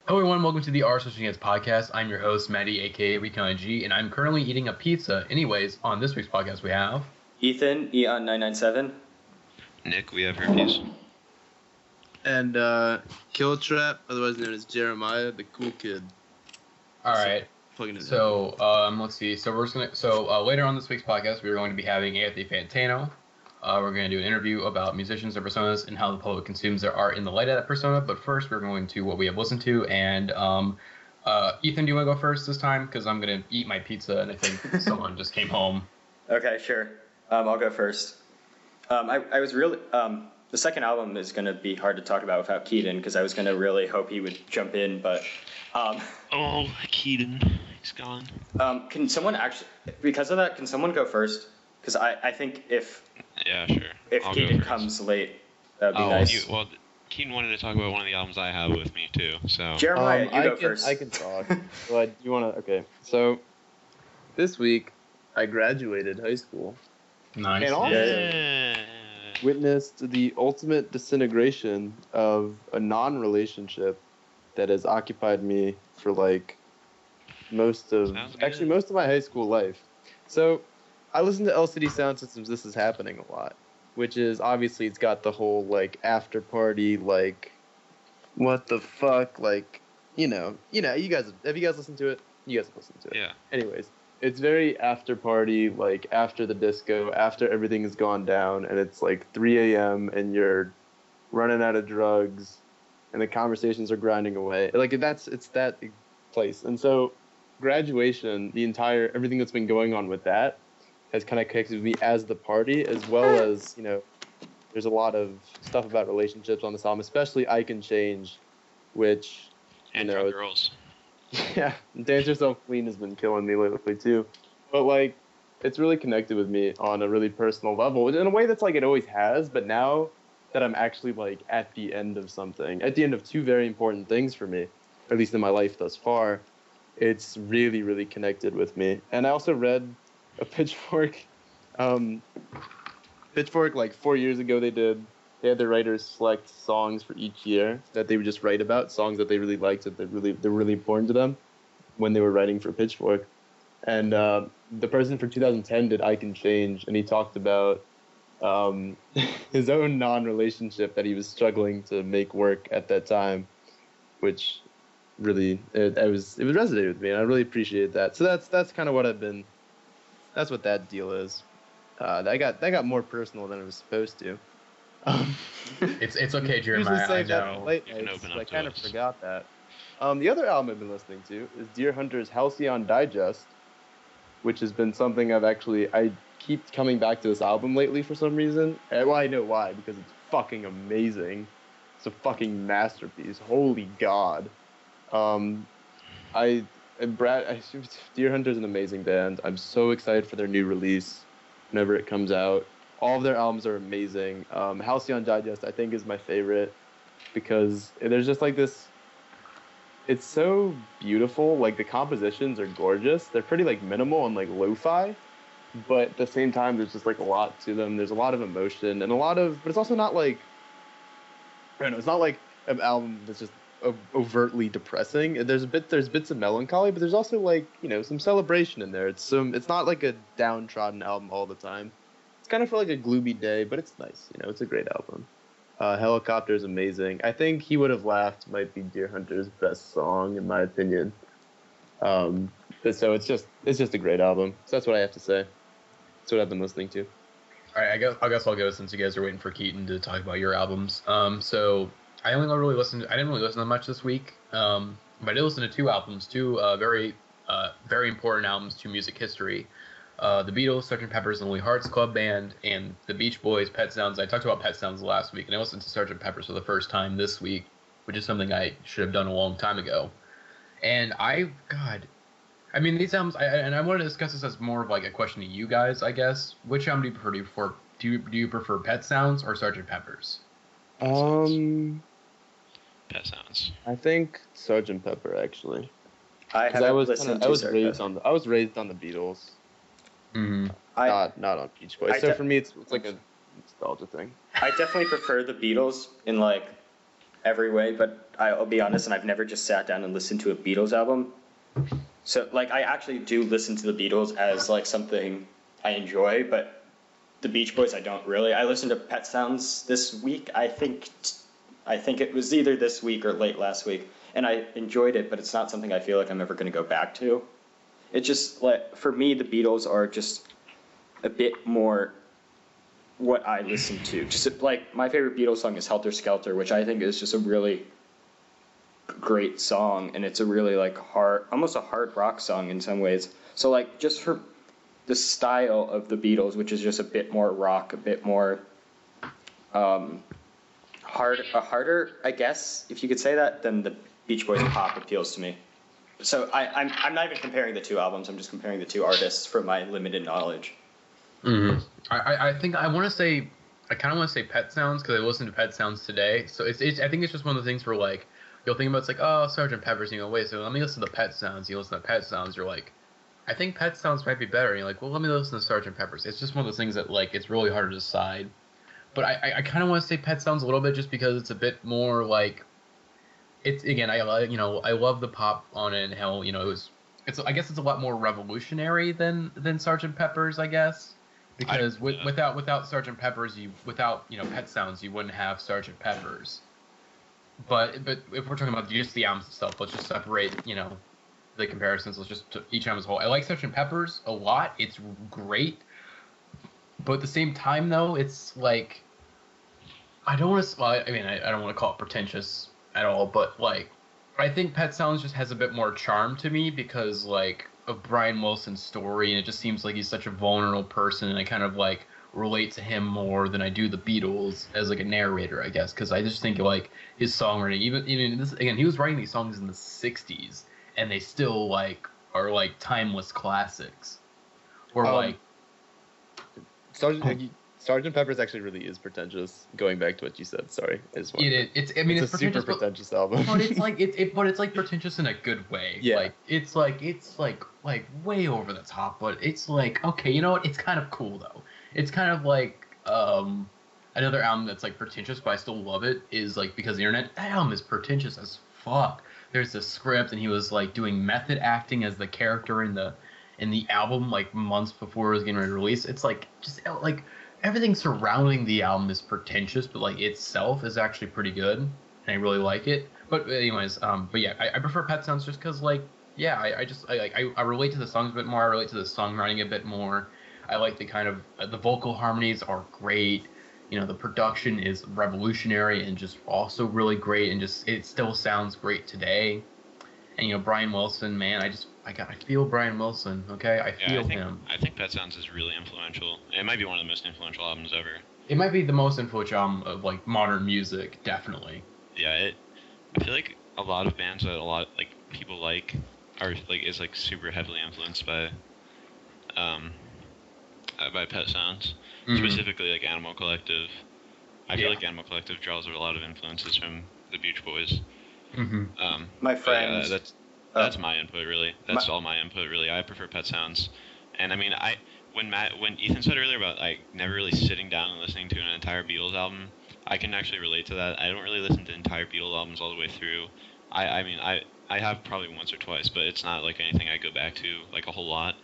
Hello everyone, welcome to the R Switching Heads podcast. I'm your host, Matty, aka Recon G, and I'm currently eating a pizza. Anyways, on this week's podcast we have... Ethan, Eon997. Nick, we have herpes. And Killtrap, otherwise known as Jeremiah, the cool kid. Alright, so let's see. So we're just gonna. Later on this week's podcast, we're going to be having Anthony Fantano. We're going to do an interview about musicians and personas and how the public consumes their art in the light of that persona. But first, we're going to what we have listened to. And Ethan, do you want to go first this time? Because I'm going to eat my pizza, and I think someone just came home. Okay, sure. I'll go first. I was really... the second album is going to be hard to talk about without Keaton, because I was going to really hope he would jump in, but... Oh, Keaton. He's gone. Can someone actually... Because of that, can someone go first? Because I think if... Yeah, sure. If Keaton comes late, that would be nice. Keaton wanted to talk about one of the albums I have with me, too, so... Jeremiah, you go first. I can talk. Well, do you want to... Okay, so this week, I graduated high school. Nice. And also witnessed the ultimate disintegration of a non-relationship that has occupied me for, like, most of my high school life. So... I listen to LCD Soundsystem's This Is Happening a lot, which is, obviously, it's got the whole, like, after party, like, what the fuck, like, you guys, have you guys listened to it? You guys have listened to it. Yeah. Anyways, it's very after party, like, after the disco, after everything has gone down, and it's, like, 3 a.m., and you're running out of drugs, and the conversations are grinding away. Like, it's that place. And so, graduation, everything that's been going on with that, has kind of connected with me as the party, as well as, there's a lot of stuff about relationships on this album, especially I Can Change, which, and drug girls. Yeah, Dance Yourself Clean has been killing me lately, too. But, like, it's really connected with me on a really personal level, in a way that's, like, it always has, but now that I'm actually, like, at the end of something, at the end of two very important things for me, at least in my life thus far, it's really, really connected with me. And I also read... a Pitchfork, like 4 years ago they had their writers select songs for each year that they would just write about, songs that they really liked, that they're really important to them when they were writing for Pitchfork. And the person for 2010 did I Can Change, and he talked about his own non-relationship that he was struggling to make work at that time, which really, it resonated with me, and I really appreciate that. So that's kind of what that's what that deal is. That got more personal than it was supposed to. It's okay, Jeremiah. I know. I kind of forgot that. The other album I've been listening to is Deerhunter's Halcyon Digest, which has been something I keep coming back to this album lately for some reason. Well, I know why, because it's fucking amazing. It's a fucking masterpiece. Holy God. Deerhunter's an amazing band. I'm so excited for their new release whenever it comes out. All of their albums are amazing. Halcyon Digest, I think, is my favorite because there's just like this... It's so beautiful. Like, the compositions are gorgeous. They're pretty, like, minimal and, like, lo-fi. But at the same time, there's just, like, a lot to them. There's a lot of emotion and but it's also not, like... I don't know, it's not, like, an album that's just overtly depressing. There's bits of melancholy, but there's also, like, some celebration in there. It's not like a downtrodden album all the time. It's kind of for like a gloomy day, but it's nice. It's a great album. Helicopter is amazing. I think He Would Have Laughed might be Deerhunter's best song in my opinion. So it's just a great album. So that's what I have to say. That's what I've been listening to. All right, I guess I'll go since you guys are waiting for Keaton to talk about your albums. So I didn't really listen to much this week, but I did listen to two albums, very important albums to music history. The Beatles, Sgt. Pepper's Lonely Hearts Club Band, and the Beach Boys, Pet Sounds. I talked about Pet Sounds last week, and I listened to Sgt. Pepper's for the first time this week, which is something I should have done a long time ago. And these albums, and I want to discuss this as more of like a question to you guys, I guess. Which album do you prefer? Do you prefer Pet Sounds or Sgt. Pepper's? Pet Sounds. I think Sgt. Pepper, actually. I was raised on the Beatles. Mm-hmm. Not on Beach Boys. For me, it's like a nostalgia thing. I definitely prefer the Beatles in like every way, but I'll be honest, and I've never just sat down and listened to a Beatles album. So, like, I actually do listen to the Beatles as, like, something I enjoy, but the Beach Boys I don't really. I listened to Pet Sounds this week. I think it was either this week or late last week, and I enjoyed it, but it's not something I feel like I'm ever going to go back to. It's just, like, for me, the Beatles are just a bit more what I listen to. Just, like, my favorite Beatles song is Helter Skelter, which I think is just a really great song, and it's a really, like, almost a hard rock song in some ways. So, like, just for the style of the Beatles, which is just a bit more rock, a bit more harder, I guess, if you could say that, then the Beach Boys pop appeals to me. So I'm not even comparing the two albums. I'm just comparing the two artists from my limited knowledge. Mm-hmm. I think I want to say, I kind of want to say Pet Sounds because I listened to Pet Sounds today. So I think it's just one of the things where, like, you'll think about, it's like, oh, Sgt. Pepper's, and you go, wait, so let me listen to Pet Sounds. You listen to Pet Sounds, you're like, I think Pet Sounds might be better. And you're like, well, let me listen to Sgt. Pepper's. It's just one of those things that, like, it's really hard to decide. But I kind of want to say Pet Sounds a little bit just because it's a bit more, like, it's, again, I love the pop on it and how, I guess it's a lot more revolutionary than Sgt. Pepper's, I guess. Because without Sgt. Pepper's, without Pet Sounds, you wouldn't have Sgt. Pepper's. But if we're talking about just the albums itself, let's just separate, the comparisons. Let's just each album as a whole. I like Sgt. Pepper's a lot. It's great. But at the same time, though, it's like, I don't want to. Well, I mean, I don't want to call it pretentious at all, but, like, I think Pet Sounds just has a bit more charm to me because, like, of Brian Wilson's story, and it just seems like he's such a vulnerable person, and I kind of, like, relate to him more than I do the Beatles as, like, a narrator, I guess, because I just think, like, his songwriting, even this, again, he was writing these songs in the 60s, and they still, like, are, like, timeless classics. Or, like... Sgt. Pepper's actually really is pretentious. Going back to what you said, sorry. It's a super pretentious album. But it's like it's like pretentious in a good way. Yeah. Like it's like way over the top, but it's like, okay, you know what? It's kind of cool though. It's kind of like another album that's like pretentious, but I still love it, is like Because of the Internet. That album is pretentious as fuck. There's a script, and he was like doing method acting as the character in the album like months before it was getting ready to release. It's like just like everything surrounding the album is pretentious, but like itself is actually pretty good, and I really like it. But anyways, but yeah, I prefer Pet Sounds just because, like, yeah, I relate to the songs a bit more. I relate to the songwriting a bit more. I like the kind of the vocal harmonies are great. The production is revolutionary and just also really great, and just it still sounds great today. And Brian Wilson, man, I feel Brian Wilson, okay? I feel him. I think Pet Sounds is really influential. It might be one of the most influential albums ever. It might be the most influential album of, like, modern music, definitely. Yeah, I feel like a lot of bands that a lot, like, people like are, like, is, like, super heavily influenced by Pet Sounds. Mm-hmm. Specifically, like, Animal Collective. I feel like Animal Collective draws a lot of influences from the Beach Boys. Mm-hmm. My friend. Yeah, that's my input, really. That's all my input, really. I prefer Pet Sounds, and I mean, when Ethan said earlier about, like, never really sitting down and listening to an entire Beatles album, I can actually relate to that. I don't really listen to entire Beatles albums all the way through. I mean, I have probably once or twice, but it's not like anything I go back to like a whole lot.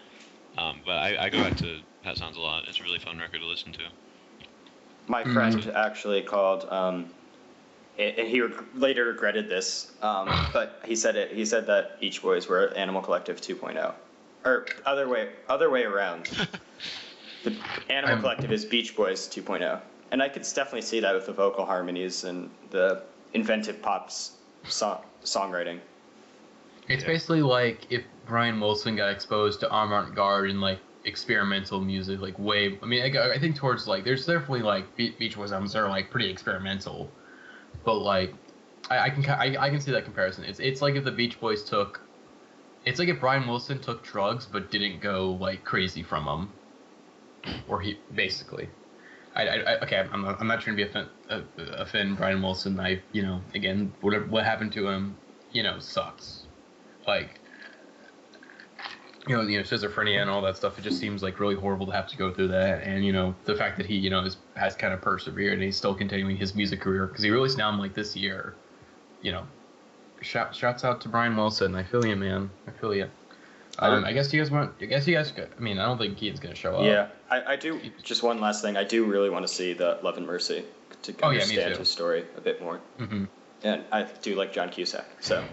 But I go back to Pet Sounds a lot. It's a really fun record to listen to. My friend actually called. And he later regretted this, but he said that Beach Boys were Animal Collective 2.0, or other way around. The Animal Collective is Beach Boys 2.0, and I could definitely see that with the vocal harmonies and the inventive songwriting. It's basically like if Brian Wilson got exposed to avant-garde and, like, experimental music, like, way. I mean, I think towards, like, there's definitely, like, Beach Boys albums that are, like, pretty experimental. But, like, I can see that comparison. It's like if the Beach Boys it's like if Brian Wilson took drugs but didn't go, like, crazy from them, or he basically. I'm not trying to be offend Brian Wilson. Again, what happened to him, sucks. Like, schizophrenia and all that stuff. It just seems like really horrible to have to go through that. And, the fact that he, has kind of persevered and he's still continuing his music career, because he released an album like this year shouts out to Brian Wilson. I feel you, man. I feel you. I guess you guys. I mean, I don't think Keaton's gonna show up. Yeah, I do. Just one last thing. I do really want to see the Love and Mercy to understand his story a bit more. Mm-hmm. And I do like John Cusack. So,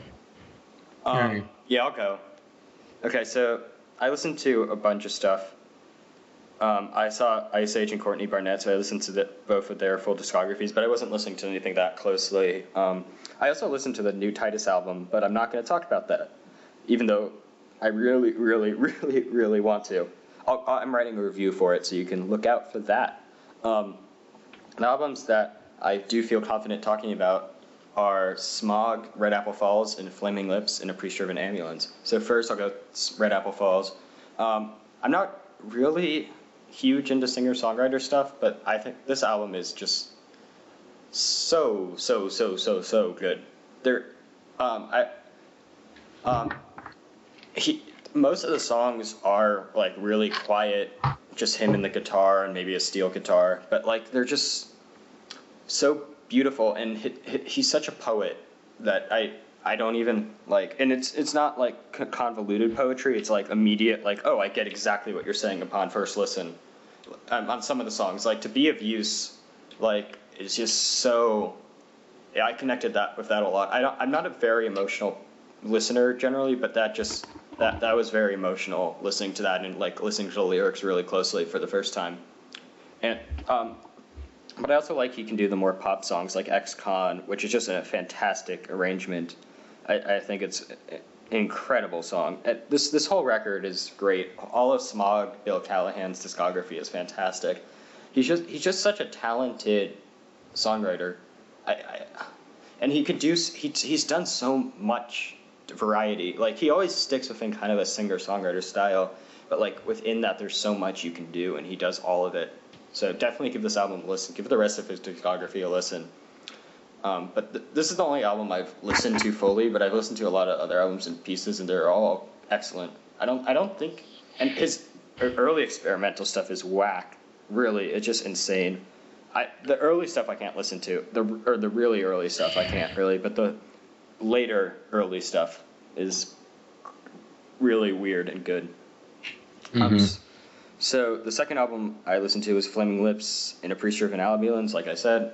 Right. yeah, I'll go. Okay, so I listened to a bunch of stuff. I saw Ice Age and Courtney Barnett, so I listened to both of their full discographies, but I wasn't listening to anything that closely. I also listened to the new Titus album, but I'm not going to talk about that, even though I really, really, really, really want to. I'm writing a review for it, so you can look out for that. The albums that I do feel confident talking about are Smog, Red Apple Falls, and Flaming Lips, and A Pre-Driven Ambulance. So first I'll go Red Apple Falls. I'm not really huge into singer-songwriter stuff, but I think this album is just so good. Most of the songs are like really quiet, just him and the guitar and maybe a steel guitar, but like they're just so beautiful, and he's such a poet that I don't even like, and it's not like convoluted poetry. It's like immediate, like, oh, I get exactly what you're saying upon first listen. On some of the songs, like To Be of Use, like it's just so. Yeah, I connected with that a lot. I'm not a very emotional listener generally, but that was very emotional listening to that and like listening to the lyrics really closely for the first time. And but I also like he can do the more pop songs like Ex-Con, which is just a fantastic arrangement. I think it's an incredible song. This whole record is great. All of Smog, Bill Callahan's discography is fantastic. He's just such a talented songwriter. And he's done so much variety. Like he always sticks within kind of a singer-songwriter style, but like within that there's so much you can do, and he does all of it. So definitely give this album a listen. Give the rest of his discography a listen. But this is the only album I've listened to fully, but I've listened to a lot of other albums and pieces, and they're all excellent. I don't think, and his early experimental stuff is whack. Really, it's just insane. The early stuff I can't listen to. The really early stuff I can't really, but the later early stuff is really weird and good. Mm-hmm. So the second album I listened to was Flaming Lips and A Pre-Driven Ambulance, like I said.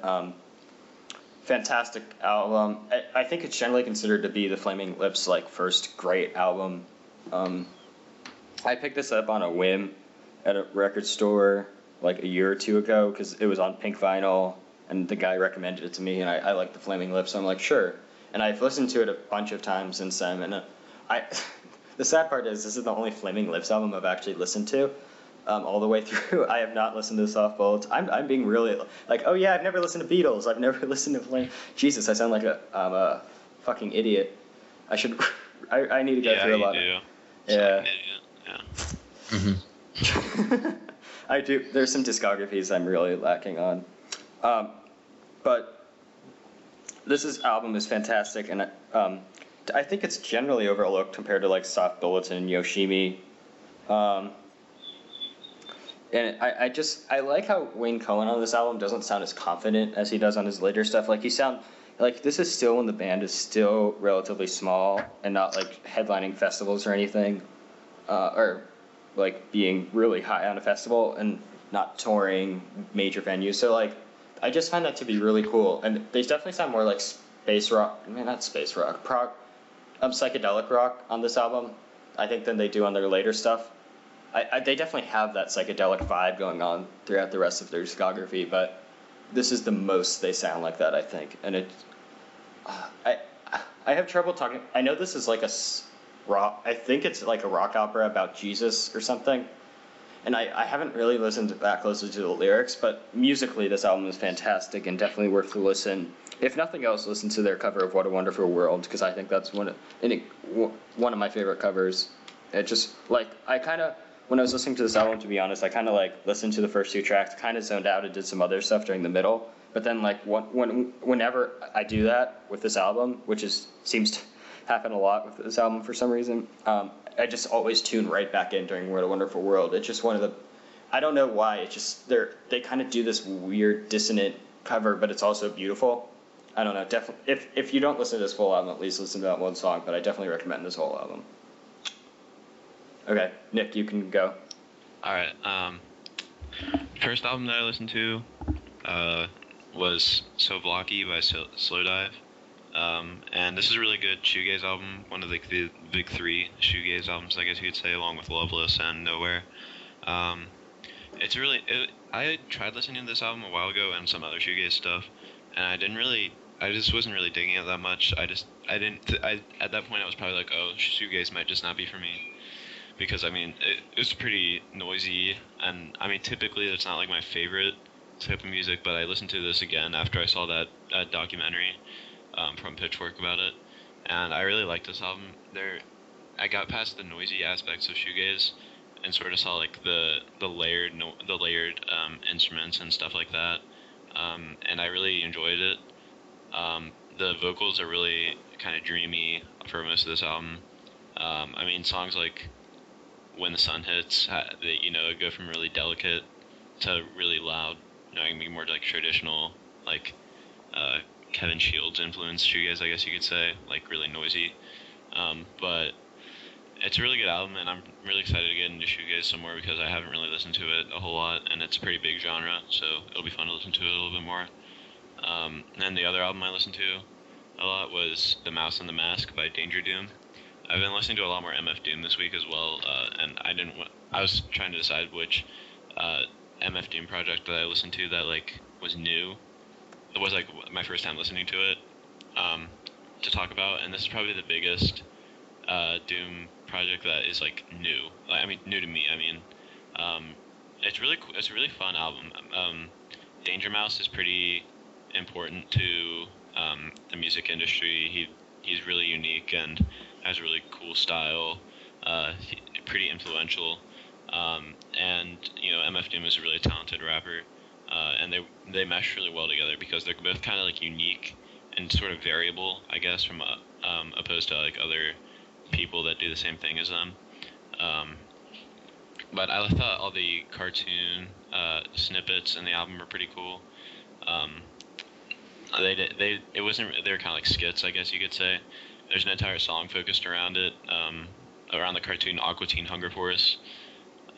Fantastic album. I think it's generally considered to be the Flaming Lips like first great album. I picked this up on a whim at a record store like a year or two ago because it was on pink vinyl and the guy recommended it to me, and I liked the Flaming Lips, so I'm like, sure. And I've listened to it a bunch of times since then, and the sad part is this is the only Flaming Lips album I've actually listened to. All the way through. I have not listened to Soft Bullets. I'm being really like, oh yeah, I've never listened to Beatles. I've never listened to Flame. Jesus, I sound like a fucking idiot. I need to go through a lot. Yeah. Yeah. Mm-hmm. I do. There's some discographies I'm really lacking on, but this album is fantastic, and I think it's generally overlooked compared to like Soft Bullets and Yoshimi. And I like how Wayne Cohen on this album doesn't sound as confident as he does on his later stuff. Like this is still when the band is still relatively small and not like headlining festivals or anything, or like being really high on a festival and not touring major venues. So like I just find that to be really cool. And they definitely sound more like space rock. I mean, not space rock, psychedelic rock on this album, I think, than they do on their later stuff. They definitely have that psychedelic vibe going on throughout the rest of their discography, but this is the most they sound like that, I think. And I have trouble talking. I know this is like a rock. I think it's like a rock opera about Jesus or something. And I haven't really listened that closely to the lyrics, but musically this album is fantastic and definitely worth the listen. If nothing else, listen to their cover of What a Wonderful World, because I think that's one of my favorite covers. It just like when I was listening to this album, to be honest, I kind of like listened to the first two tracks, kind of zoned out and did some other stuff during the middle. But then like whenever I do that with this album, which seems to happen a lot with this album for some reason, I just always tune right back in during What a Wonderful World. It's just one of the, I don't know why, it's just they kind of do this weird dissonant cover, but it's also beautiful. I don't know. Definitely, if you don't listen to this full album, at least listen to that one song. But I definitely recommend this whole album. Okay, Nick, you can go. All right. First album that I listened to was So Blocky by Slowdive. And this is a really good shoegaze album, one of the big three shoegaze albums, I guess you could say, along with Loveless and Nowhere. I tried listening to this album a while ago and some other shoegaze stuff, and I just wasn't really digging it that much. At that point I was probably like, oh, shoegaze might just not be for me. Because, I mean, it was pretty noisy, and, I mean, typically it's not, like, my favorite type of music, but I listened to this again after I saw that documentary from Pitchfork about it, and I really liked this album. I got past the noisy aspects of shoegaze and sort of saw, like, the layered instruments and stuff like that, and I really enjoyed it. The vocals are really kind of dreamy for most of this album. I mean, songs like When the Sun Hits, they, you know, go from really delicate to really loud. You know, it can be more like traditional, like Kevin Shields influenced shoegaze, I guess you could say, like really noisy. But it's a really good album, and I'm really excited to get into shoegaze some more because I haven't really listened to it a whole lot, and it's a pretty big genre, so it'll be fun to listen to it a little bit more. And the other album I listened to a lot was The Mouse and the Mask by Danger Doom. I've been listening to a lot more MF Doom this week as well, and I was trying to decide which MF Doom project that I listened to that like was new. It was like my first time listening to it to talk about, and this is probably the biggest Doom project that is like new. I mean, new to me. I mean, it's really cool. It's a really fun album. Danger Mouse is pretty important to the music industry. He's really unique and has a really cool style, pretty influential, and you know, MF Doom is a really talented rapper, and they mesh really well together because they're both kind of like unique and sort of variable, I guess, from opposed to like other people that do the same thing as them. But I thought all the cartoon snippets in the album were pretty cool. They were kind of like skits, I guess you could say. There's an entire song focused around it, around the cartoon Aqua Teen Hunger Force,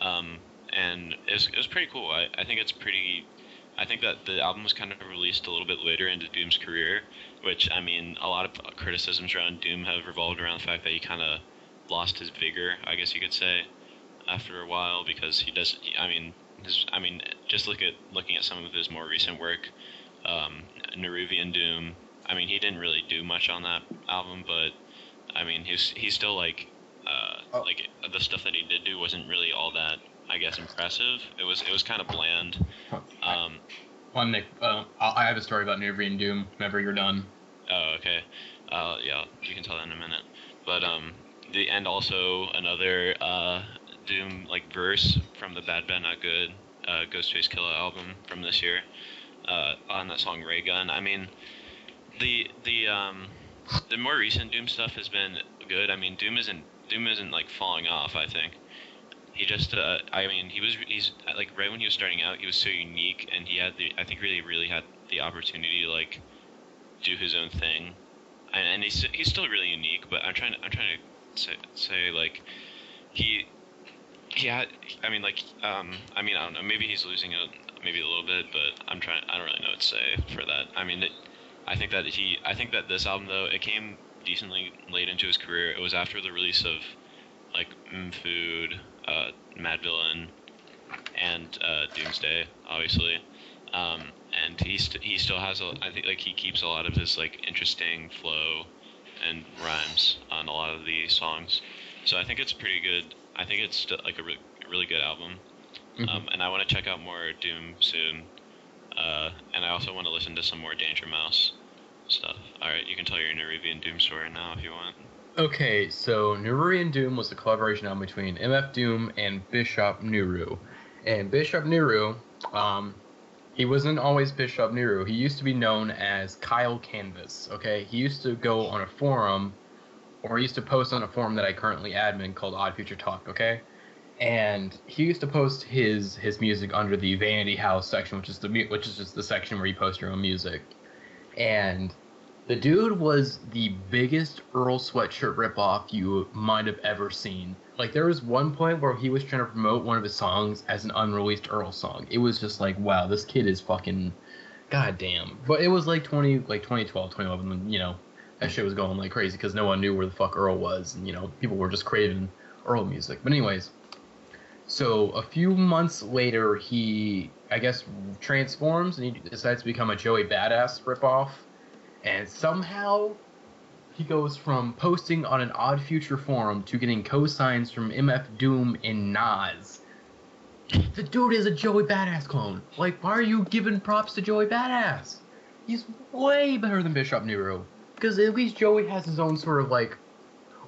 and it was pretty cool. I think that the album was kind of released a little bit later into Doom's career, which, I mean, a lot of criticisms around Doom have revolved around the fact that he kind of lost his vigor, I guess you could say, after a while, because he does. Just looking at some of his more recent work, Neruvian Doom. I mean, he didn't really do much on that album, but I mean, he's still like the stuff that he did do wasn't really all that, I guess, impressive. It was kind of bland. Nick, I have a story about Neruvian Doom. Whenever you're done. Oh, okay. Yeah, you can tell that in a minute. But the end also another Doom like verse from the Bad Bad Not Good Ghostface Killah album from this year on that song Ray Gun. I mean, the more recent Doom stuff has been good. I mean, Doom isn't like falling off. I think he just he's like right when he was starting out, he was so unique, and he had really had the opportunity to like do his own thing, and he's still really unique. But I'm trying to say like he had, I don't know, maybe he's losing it maybe a little bit, but I don't really know what to say for that. I mean, I think that this album, though, it came decently late into his career. It was after the release of like Food, Mad Villain, and Doomsday, obviously. And he still has I think like he keeps a lot of his like interesting flow and rhymes on a lot of the songs. So I think it's pretty good. I think it's still like a really good album. Mm-hmm. And I want to check out more Doom soon. And I also want to listen to some more Danger Mouse stuff. Alright, you can tell your Neruvian Doom story now if you want. Okay, so Neruvian Doom was a collaboration album between MF Doom and Bishop Nehru. And Bishop Nehru, he wasn't always Bishop Nehru. He used to be known as Kyle Canvas, okay? He used to go on a forum, or he used to post on a forum that I currently admin called Odd Future Talk, okay? And he used to post his music under the Vanity House section, which is just the section where you post your own music. And The dude was the biggest Earl Sweatshirt ripoff you might have ever seen. Like, there was one point where he was trying to promote one of his songs as an unreleased Earl song. It was just like, wow, this kid is fucking goddamn. But it was like 2012, 2011, you know, that shit was going like crazy because no one knew where the fuck Earl was, and you know, people were just craving Earl music. But anyways, so a few months later, he, I guess, transforms and he decides to become a Joey Badass ripoff. And somehow he goes from posting on an Odd Future forum to getting cosigns from MF Doom and Nas. The dude is a Joey Badass clone. Like, why are you giving props to Joey Badass? He's way better than Bishop Nero. Because at least Joey has his own sort of, like,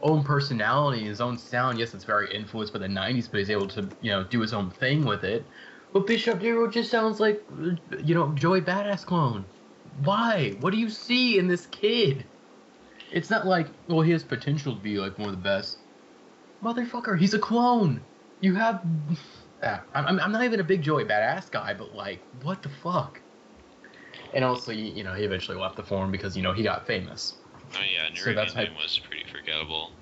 own personality, his own sound. Yes, it's very influenced by the 90s, but he's able to, you know, do his own thing with it. But Bishop Nero just sounds like, you know, Joey Badass clone. Why? What do you see in this kid? It's not like, well, he has potential to be like one of the best. Motherfucker, he's a clone. You have... Yeah, I'm not even a big Joey Badass guy, but like, what the fuck? And also, you know, he eventually left the forum because, you know, he got famous. Oh yeah, Nerubian name was pretty forgettable.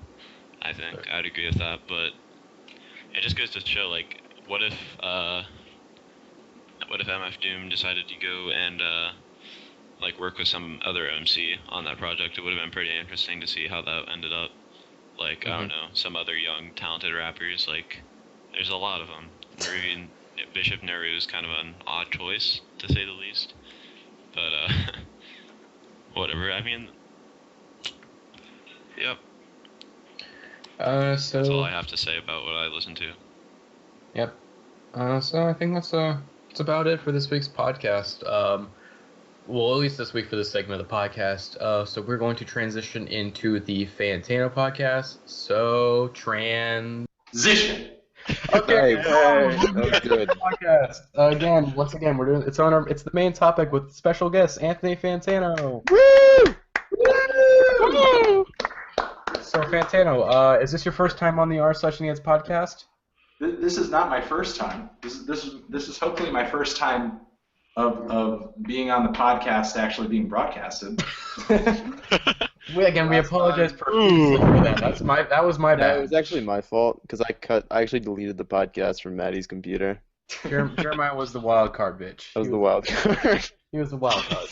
I think I'd agree with that, but it just goes to show, like, what if MF Doom decided to go and like work with some other MC on that project? It would have been pretty interesting to see how that ended up. Like, I don't know, some other young, talented rappers, like, there's a lot of them. Bishop Nehru is kind of an odd choice, to say the least. But, whatever, I mean, yep. So... That's all I have to say about what I listen to. Yep. So I think that's about it for this week's podcast. Well, at least this week for this segment of the podcast. So we're going to transition into the Fantano podcast. So Transition. Okay, that was good. Podcast. Once again, we're doing it's the main topic with special guest Anthony Fantano. Woo! Woo! So Fantano, is this your first time on the r/Indieheads podcast? This is not my first time. This is hopefully my first time of being on the podcast actually being broadcasted. We apologize profusely for that. That was my bad. It was actually my fault because I actually deleted the podcast from Matty's computer. Jeremiah was the wild card bitch. I was the wild card. He was the wild card.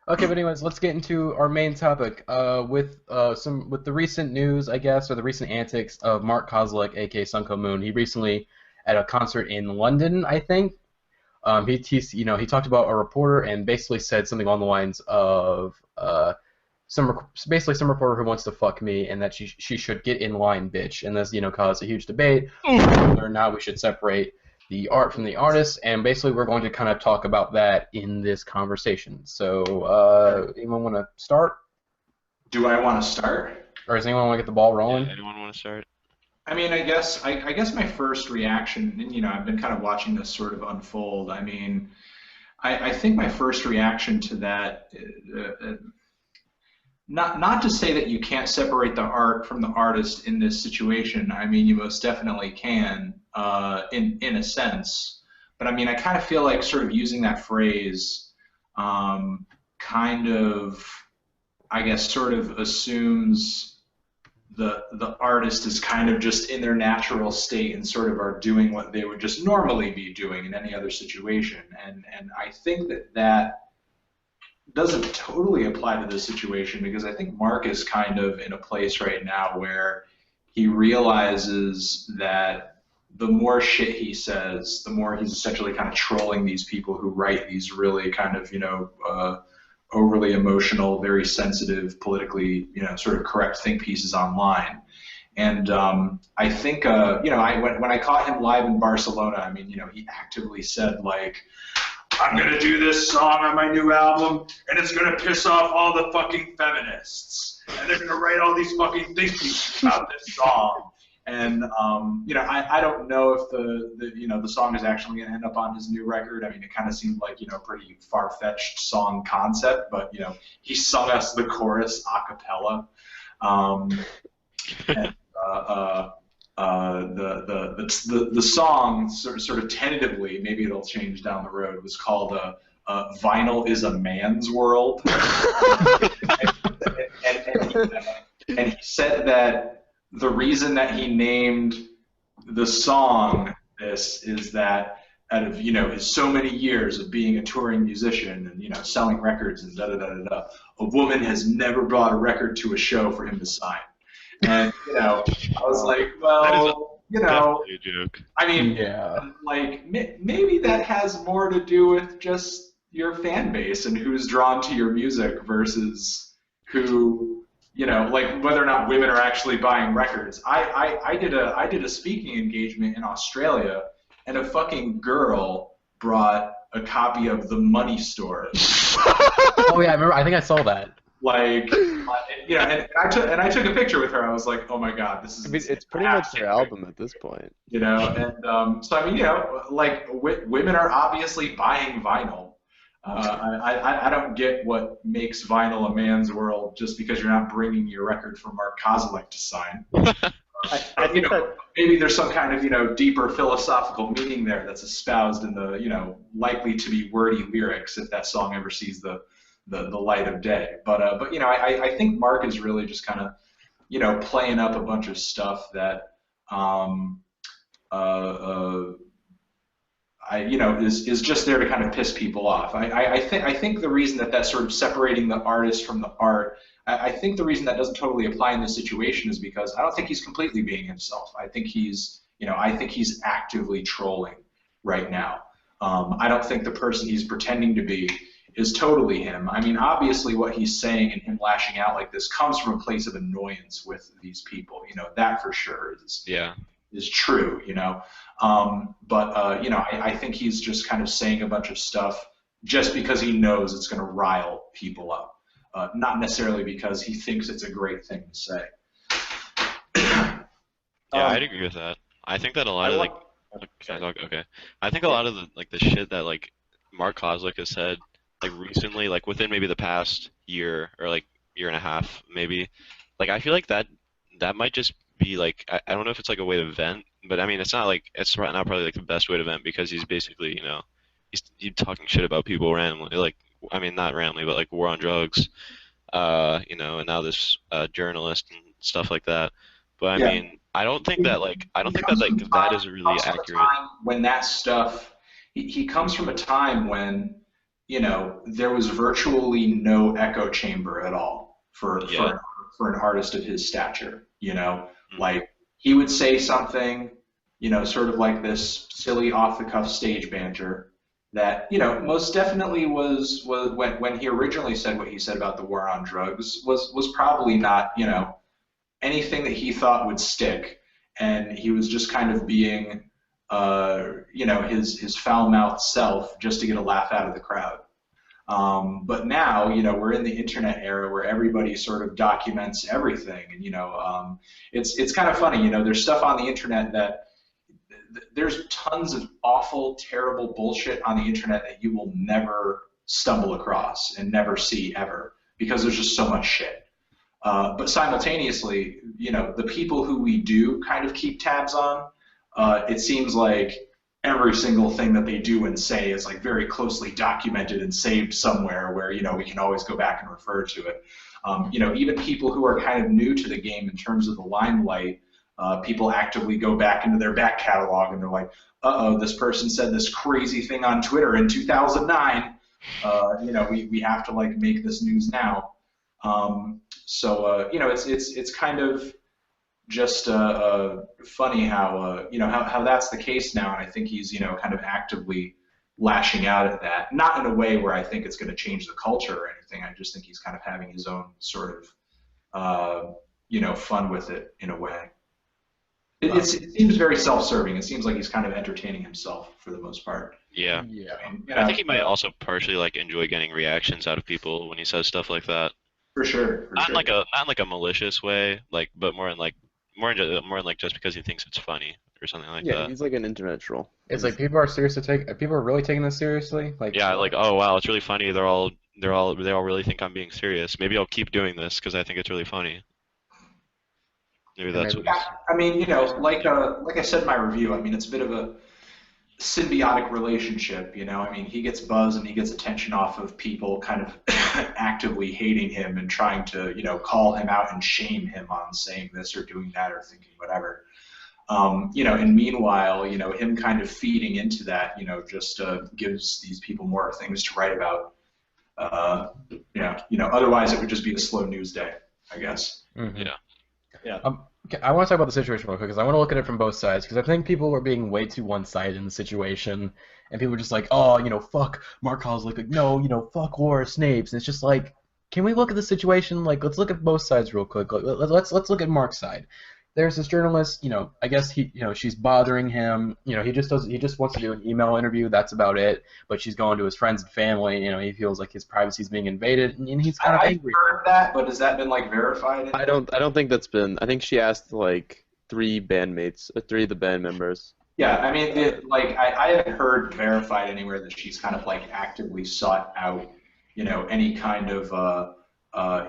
Okay, but anyways, let's get into our main topic with the recent news, I guess, or the recent antics of Mark Kozlik, aka Sunko Moon. He recently at a concert in London, I think. He talked about a reporter and basically said something along the lines of some reporter who wants to fuck me and that she should get in line, bitch. And this caused a huge debate whether or not we should separate the art from the artist, and basically we're going to kind of talk about that in this conversation. So, anyone want to start? Do I want to start? Or does anyone want to get the ball rolling? Yeah, anyone want to start? I mean, I guess my first reaction, and I've been kind of watching this sort of unfold. I mean, I think my first reaction to that, not to say that you can't separate the art from the artist in this situation. I mean, you most definitely can, in a sense. But I mean, I kind of feel like sort of using that phrase, kind of, I guess, sort of assumes the artist is kind of just in their natural state and sort of are doing what they would just normally be doing in any other situation. And I think that doesn't totally apply to this situation, because I think Mark is kind of in a place right now where he realizes that the more shit he says, the more he's essentially kind of trolling these people who write these really kind of, overly emotional, very sensitive, politically, sort of correct think pieces online. And I think, when I caught him live in Barcelona, I mean, he actively said, like, I'm going to do this song on my new album, and it's going to piss off all the fucking feminists. And they're going to write all these fucking think pieces about this song. And, I don't know if the song is actually going to end up on his new record. I mean, it kind of seemed like, pretty far-fetched song concept, but, he sung us the chorus a cappella. The song sort of tentatively, maybe it'll change down the road, was called Vinyl is a Man's World. and he said that the reason that he named the song this is that out of his so many years of being a touring musician and selling records and da da da da da, a woman has never brought a record to a show for him to sign. And I was like, well, definitely a joke. I mean, Yeah. like maybe that has more to do with just your fan base and who's drawn to your music versus who, like whether or not women are actually buying records. I did a speaking engagement in Australia, and a fucking girl brought a copy of The Money Store. Oh yeah, I remember. I think I saw that. Like, and I took a picture with her. I was like, oh my god, this is. I mean, it's pretty much their album at this point. And so I mean, like women are obviously buying vinyl. I don't get what makes vinyl a man's world just because you're not bringing your record for Mark Kozilek to sign. I think that Maybe there's some kind of deeper philosophical meaning there that's espoused in the likely to be wordy lyrics if that song ever sees the light of day. But I think Mark is really just kind of playing up a bunch of stuff that is just there to kind of piss people off. I think the reason that sort of separating the artist from the art, I think the reason that doesn't totally apply in this situation is because I don't think he's completely being himself. I think he's actively trolling right now. I don't think the person he's pretending to be is totally him. I mean, obviously what he's saying and him lashing out like this comes from a place of annoyance with these people. That for sure is true, but I think he's just kind of saying a bunch of stuff just because he knows it's going to rile people up, not necessarily because he thinks it's a great thing to say. Yeah, I'd agree with that. I think that a lot of okay. I think a lot of the shit that Mark Kozilek has said recently, within maybe the past year or year and a half maybe, I feel like that might just be I don't know if it's a way to vent, but I mean it's not probably the best way to vent because he's basically he's talking shit about people randomly, I mean not randomly but war on drugs, and now this journalist and stuff like that. But I mean I don't think that that is really accurate. When that stuff, he comes from a time when there was virtually no echo chamber at all for an artist of his stature. He would say something, sort of like this silly off-the-cuff stage banter that, most definitely was when he originally said what he said about the war on drugs was probably not, anything that he thought would stick, and he was just kind of being, his foul-mouthed self just to get a laugh out of the crowd. But now, we're in the internet era where everybody sort of documents everything, and it's kind of funny. There's stuff on the internet that there's tons of awful, terrible bullshit on the internet that you will never stumble across and never see ever because there's just so much shit. But simultaneously, the people who we do kind of keep tabs on, it seems like every single thing that they do and say is very closely documented and saved somewhere where we can always go back and refer to it. Even people who are kind of new to the game in terms of the limelight, people actively go back into their back catalog and they're like, uh-oh, this person said this crazy thing on Twitter in 2009. We have to make this news now. It's kind of just funny how how that's the case now, and I think he's kind of actively lashing out at that. Not in a way where I think it's going to change the culture or anything. I just think he's kind of having his own sort of fun with it in a way. It seems very self-serving. It seems like he's kind of entertaining himself for the most part. Yeah. Yeah. I think he might also partially enjoy getting reactions out of people when he says stuff like that. For sure. Not in a malicious way, but more in just because he thinks it's funny or something like that. Yeah, he's like an internet troll. It's people are really taking this seriously. Oh wow, it's really funny. They all really think I'm being serious. Maybe I'll keep doing this because I think it's really funny. Maybe that's what. I mean, like I said in my review, I mean, it's a bit of symbiotic relationship, you know. I mean, he gets buzz and he gets attention off of people kind of actively hating him and trying to, you know, call him out and shame him on saying this or doing that or thinking whatever. You know, and meanwhile, you know, him kind of feeding into that, you know, just gives these people more things to write about. Yeah, you know, otherwise it would just be a slow news day, I guess. Mm-hmm. Yeah. Okay, I want to talk about the situation real quick because I want to look at it from both sides because I think people were being way too one-sided in the situation, and people were just like, oh, you know, fuck Mark Hall's like, no, you know, fuck Laura Snapes. And it's just like, can we look at the situation? Like, let's look at both sides real quick. Let's look at Mark's side. There's this journalist, you know, I guess she's bothering him. You know, he just wants to do an email interview. That's about it. But she's going to his friends and family. You know, he feels like his privacy is being invaded, and he's kind of angry. I've heard that, but has that been like verified? I don't think that's been. I think she asked like three of the band members. Yeah, I mean, I haven't heard verified anywhere that she's kind of like actively sought out, you know, any kind of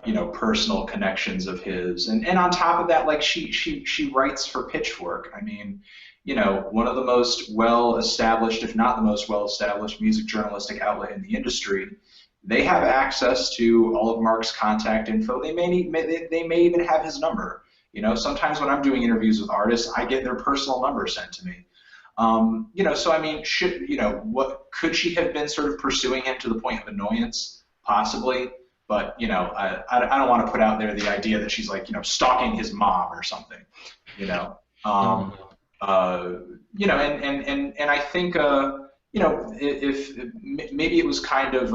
you know, personal connections of his, and on top of that, like she writes for Pitchfork. I mean, you know, one of the most well-established, if not the most well-established, music journalistic outlet in the industry. They have access to all of Mark's contact info. They may even have his number. You know, sometimes when I'm doing interviews with artists, I get their personal number sent to me. You know, so I mean, what could she have been sort of pursuing him to the point of annoyance? Possibly. But, you know, I don't want to put out there the idea that she's like, you know, stalking his mom or something, you know. You know, and I think, you know, if maybe it was kind of,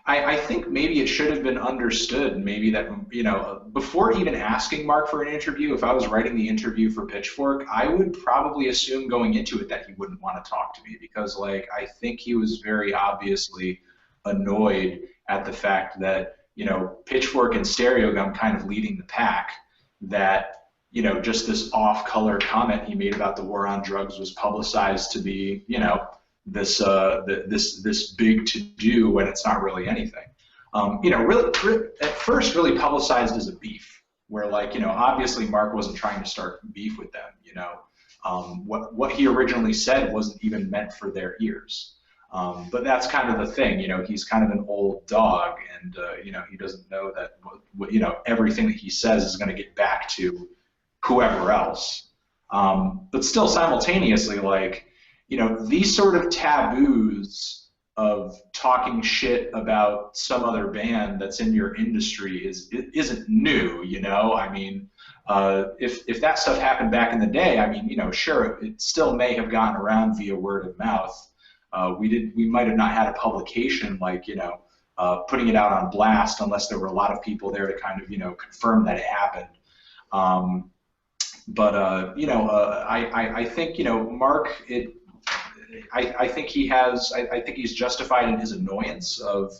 I think maybe it should have been understood maybe that, you know, before even asking Mark for an interview, if I was writing the interview for Pitchfork, I would probably assume going into it that he wouldn't want to talk to me because, like, I think he was very obviously annoyed at the fact that, you know, Pitchfork and Stereogum kind of leading the pack, that, you know, just this off-color comment he made about the war on drugs was publicized to be, you know, this this big to-do when it's not really anything. You know, really at first really publicized as a beef, where, like, you know, obviously Mark wasn't trying to start beef with them, you know. What he originally said wasn't even meant for their ears. But that's kind of the thing, you know, he's kind of an old dog, and, you know, he doesn't know that, you know, everything that he says is going to get back to whoever else. But still simultaneously, like, you know, these sort of taboos of talking shit about some other band that's in your industry isn't new, you know. I mean, if that stuff happened back in the day, I mean, you know, sure, it still may have gotten around via word of mouth. We might have not had a publication like, you know, putting it out on blast unless there were a lot of people there to kind of, you know, confirm that it happened. But you know, I think, you know, Mark, I think he's justified in his annoyance of,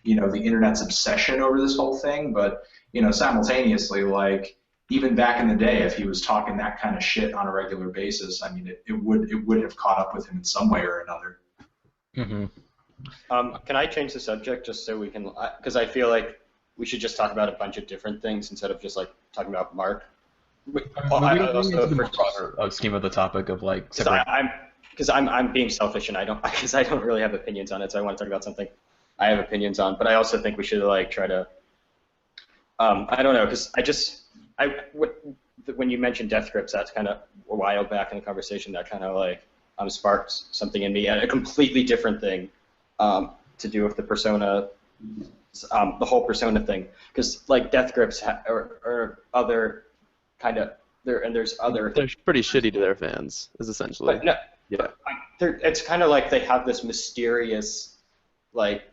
you know, the internet's obsession over this whole thing. But, you know, simultaneously, like, even back in the day, if he was talking that kind of shit on a regular basis, I mean, it would have caught up with him in some way or another. Mm-hmm. Can I change the subject just so we can, because I feel like we should just talk about a bunch of different things instead of just like talking about Mark. We don't need to the broader scheme of the topic of like. Because I'm being selfish and I don't really have opinions on it, so I want to talk about something I have opinions on. But I also think we should like try to. I don't know, because when you mentioned Death Grips, that's kind of a while back in the conversation that kind of like sparked something in me, and a completely different thing to do with the persona, the whole persona thing. Because like Death Grips or other kind of there's other. They're pretty shitty to their fans, is essentially. But no, yeah. It's kind of like they have this mysterious, like,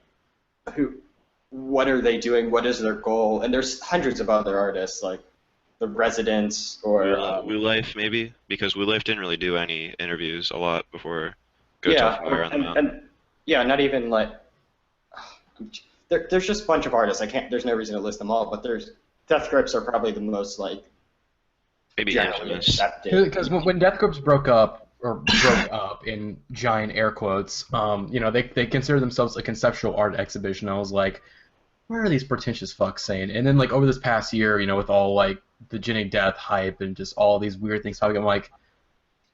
what are they doing? What is their goal? And there's hundreds of other artists like The Residents or Woo Life maybe, because Woo Life didn't really do any interviews a lot before Go Tough Boy on the Mountain. And yeah, not even like there's just a bunch of artists. There's no reason to list them all, but there's Death Grips are probably the most like maybe infamous. Because when Death Grips broke up in giant air quotes, you know, they consider themselves a conceptual art exhibition. I was like, what are these pretentious fucks saying? And then like over this past year, you know, with all like the Jenny Death hype and just all these weird things talking, I'm like,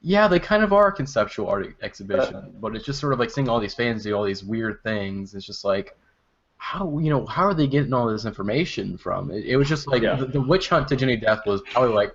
Yeah, they kind of are a conceptual art exhibition, but it's just sort of like seeing all these fans do all these weird things. It's just like, how are they getting all this information from? It was just like Yeah. the witch hunt to Jenny Death was probably like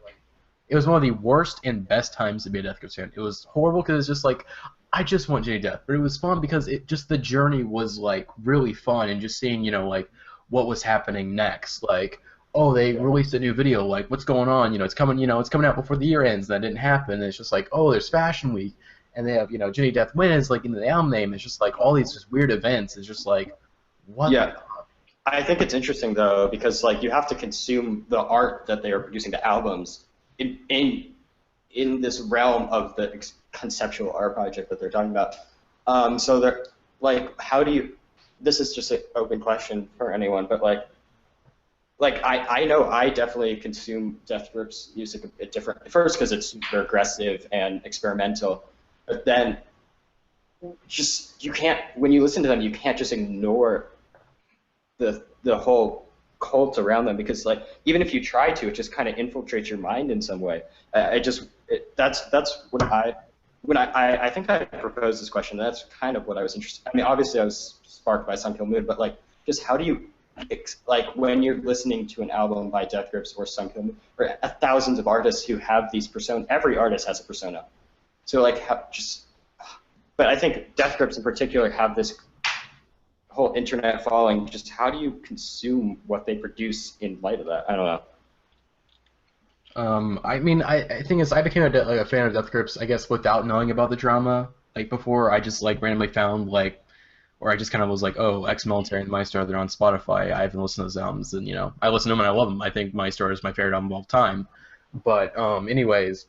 it was one of the worst and best times to be a Death Grips fan. It was horrible because it's just like I just want Jenny Death, but it was fun because it just the journey was like really fun and just seeing like what was happening next. Like, oh, they released a new video. Like, what's going on? It's coming. It's coming out before the year ends. That didn't happen. And it's just like, oh, there's Fashion Week, and they have Jenny Death wins like in the album name. It's just like all these just weird events. It's just like what? Yeah. I think it's interesting though because like you have to consume the art that they are producing, the albums, in this realm of the conceptual art project that they're talking about. So they're like, how do you? This is just an open question for anyone, but like I know I definitely consume Death Grips music a bit different. At first because it's super aggressive and experimental, but then just you can't when you listen to them you can't just ignore the whole cult around them because like even if you try to, it just kind of infiltrates your mind in some way. That's when I think I proposed this question. That's kind of what I was interested. I mean, obviously I was sparked by Sun Kill Moon, but like just how do you like when you're listening to an album by Death Grips or Sun Kill Moon or thousands of artists who have these persona. Every artist has a persona. So like but I think Death Grips in particular have this whole internet following. Just how do you consume what they produce in light of that? I don't know. I mean, I think I became a fan of Death Grips, I guess, without knowing about the drama. Like before, I just like randomly found like, or I just kind of was like, oh, Ex-Military and Maestro, they're on Spotify. I haven't listened to those albums, and I listen to them and I love them. I think Maestro is my favorite album of all time. But anyways,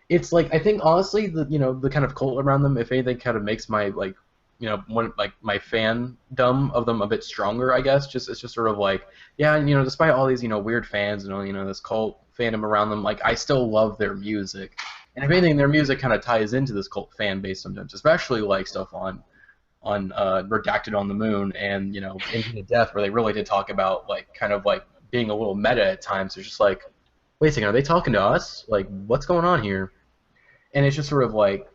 it's like I think honestly the kind of cult around them, if anything, kind of makes my like my fandom of them a bit stronger, I guess. It's just sort of like, yeah, despite all these weird fans and all this cult fandom around them, like I still love their music. And if anything, their music kind of ties into this cult fan base sometimes, especially like stuff on Redacted on the Moon and Into the Death, where they really did talk about like kind of like being a little meta at times. It's just like, wait a second, are they talking to us? Like, what's going on here? And it's just sort of like,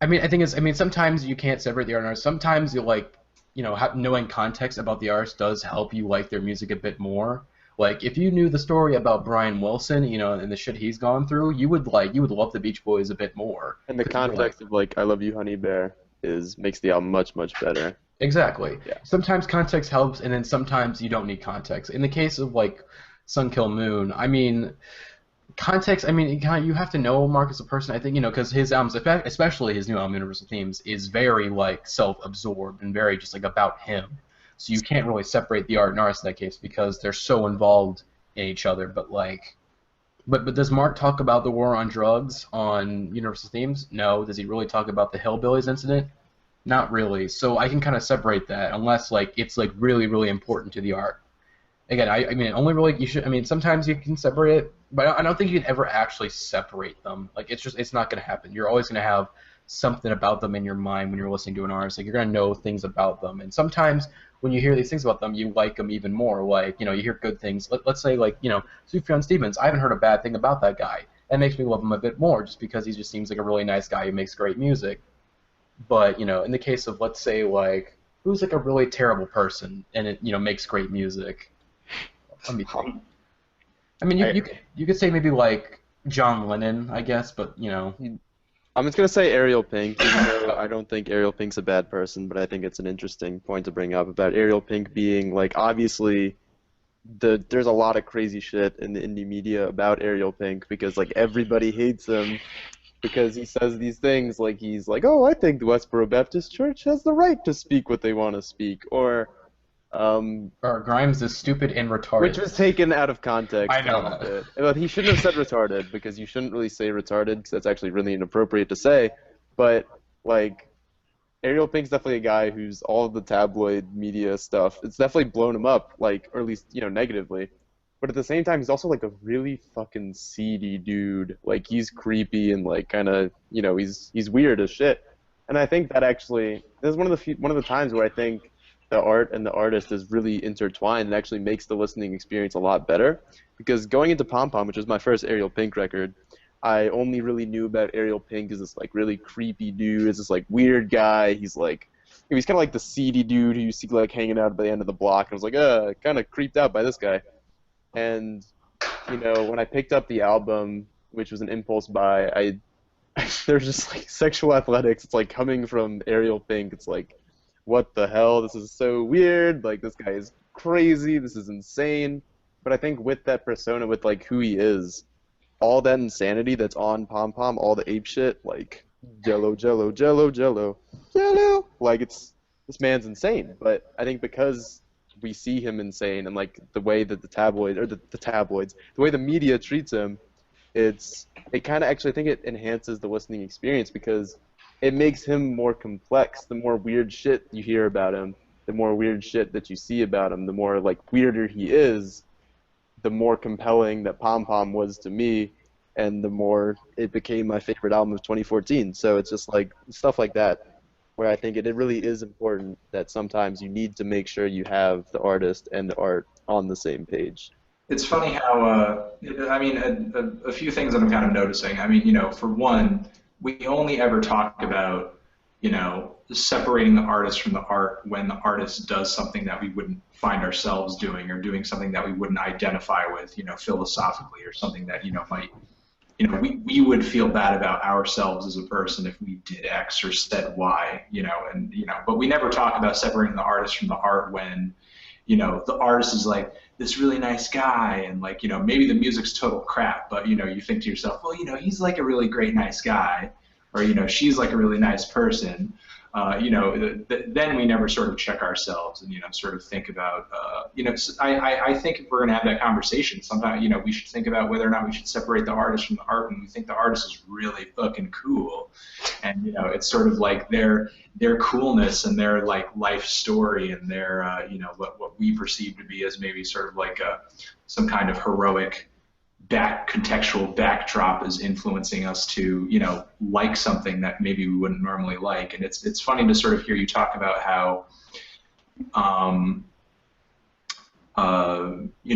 I mean, sometimes you can't separate the art and artist. Sometimes you like, knowing context about the artist does help you like their music a bit more. Like, if you knew the story about Brian Wilson, and the shit he's gone through, you would love the Beach Boys a bit more. And the context of like "I Love You, Honey Bear" makes the album much better. Exactly. Yeah. Sometimes context helps, and then sometimes you don't need context. In the case of like Sun Kill Moon, I mean, context. I mean, you have to know Mark as a person. I think because his albums, especially his new album, Universal Themes, is very like self-absorbed and very just like about him. So you can't really separate the art and artist in that case because they're so involved in each other. But like, but does Mark talk about the war on drugs on Universal Themes? No. Does he really talk about the Hillbillies incident? Not really. So I can kind of separate that unless like it's like really important to the art. Again, I mean, only really you should. I mean, sometimes you can separate it, but I don't think you can ever actually separate them. Like it's not going to happen. You're always going to have something about them in your mind when you're listening to an artist. Like you're going to know things about them, and sometimes when you hear these things about them, you like them even more. Like you hear good things. Let's say like Sufjan Stevens. I haven't heard a bad thing about that guy. That makes me love him a bit more, just because he just seems like a really nice guy who makes great music. But in the case of let's say like who's like a really terrible person and it makes great music. Let me think. I mean, you could say maybe like John Lennon, I guess, but I'm just gonna say Ariel Pink, even though I don't think Ariel Pink's a bad person, but I think it's an interesting point to bring up about Ariel Pink being like obviously there's a lot of crazy shit in the indie media about Ariel Pink because like everybody hates him because he says these things like he's like, oh, I think the Westboro Baptist Church has the right to speak what they want to speak, or Grimes is stupid and retarded. Which was taken out of context. I know that. But he shouldn't have said retarded because you shouldn't really say retarded because that's actually really inappropriate to say. But like, Ariel Pink's definitely a guy who's all of the tabloid media stuff. It's definitely blown him up, like, or at least negatively. But at the same time, he's also like a really fucking seedy dude. Like he's creepy and like kind of he's weird as shit. And I think that actually this is one of the times where I think the art and the artist is really intertwined and actually makes the listening experience a lot better. Because going into Pom Pom, which was my first Ariel Pink record, I only really knew about Ariel Pink as this like really creepy dude, as this like weird guy. He's like, he's kind of like the seedy dude who you see like hanging out at the end of the block. And I was like, kind of creeped out by this guy. And when I picked up the album, which was an impulse buy, there's just like Sexual Athletics. It's like coming from Ariel Pink. It's like, what the hell? This is so weird. Like, this guy is crazy. This is insane. But I think with that persona, with like who he is, all that insanity that's on Pom Pom, all the ape shit, like Jello, Jello, Jello, Jello, Jello, like this man's insane. But I think because we see him insane, and like the way that the tabloids, the way the media treats him, it kind of actually, I think it enhances the listening experience because it makes him more complex. The more weird shit you hear about him, the more weird shit that you see about him, the more like weirder he is, the more compelling that Pom Pom was to me, and the more it became my favorite album of 2014. So it's just like stuff like that, where I think it really is important that sometimes you need to make sure you have the artist and the art on the same page. It's funny how, a few things that I'm kind of noticing. I mean, for one, we only ever talk about, separating the artist from the art when the artist does something that we wouldn't find ourselves doing, or doing something that we wouldn't identify with, philosophically, or something that, might, we would feel bad about ourselves as a person if we did X or said Y, but we never talk about separating the artist from the art when, the artist is like this really nice guy, and like, maybe the music's total crap, but, you think to yourself, well, he's like a really great, nice guy, or, she's like a really nice person. Then we never sort of check ourselves and, sort of think about, I think if we're going to have that conversation, sometimes, we should think about whether or not we should separate the artist from the art when we think the artist is really fucking cool. And, it's sort of like their coolness and their, like, life story and their, what we perceive to be as maybe sort of like some kind of heroic contextual backdrop is influencing us to, like something that maybe we wouldn't normally like. And it's funny to sort of hear you talk about how,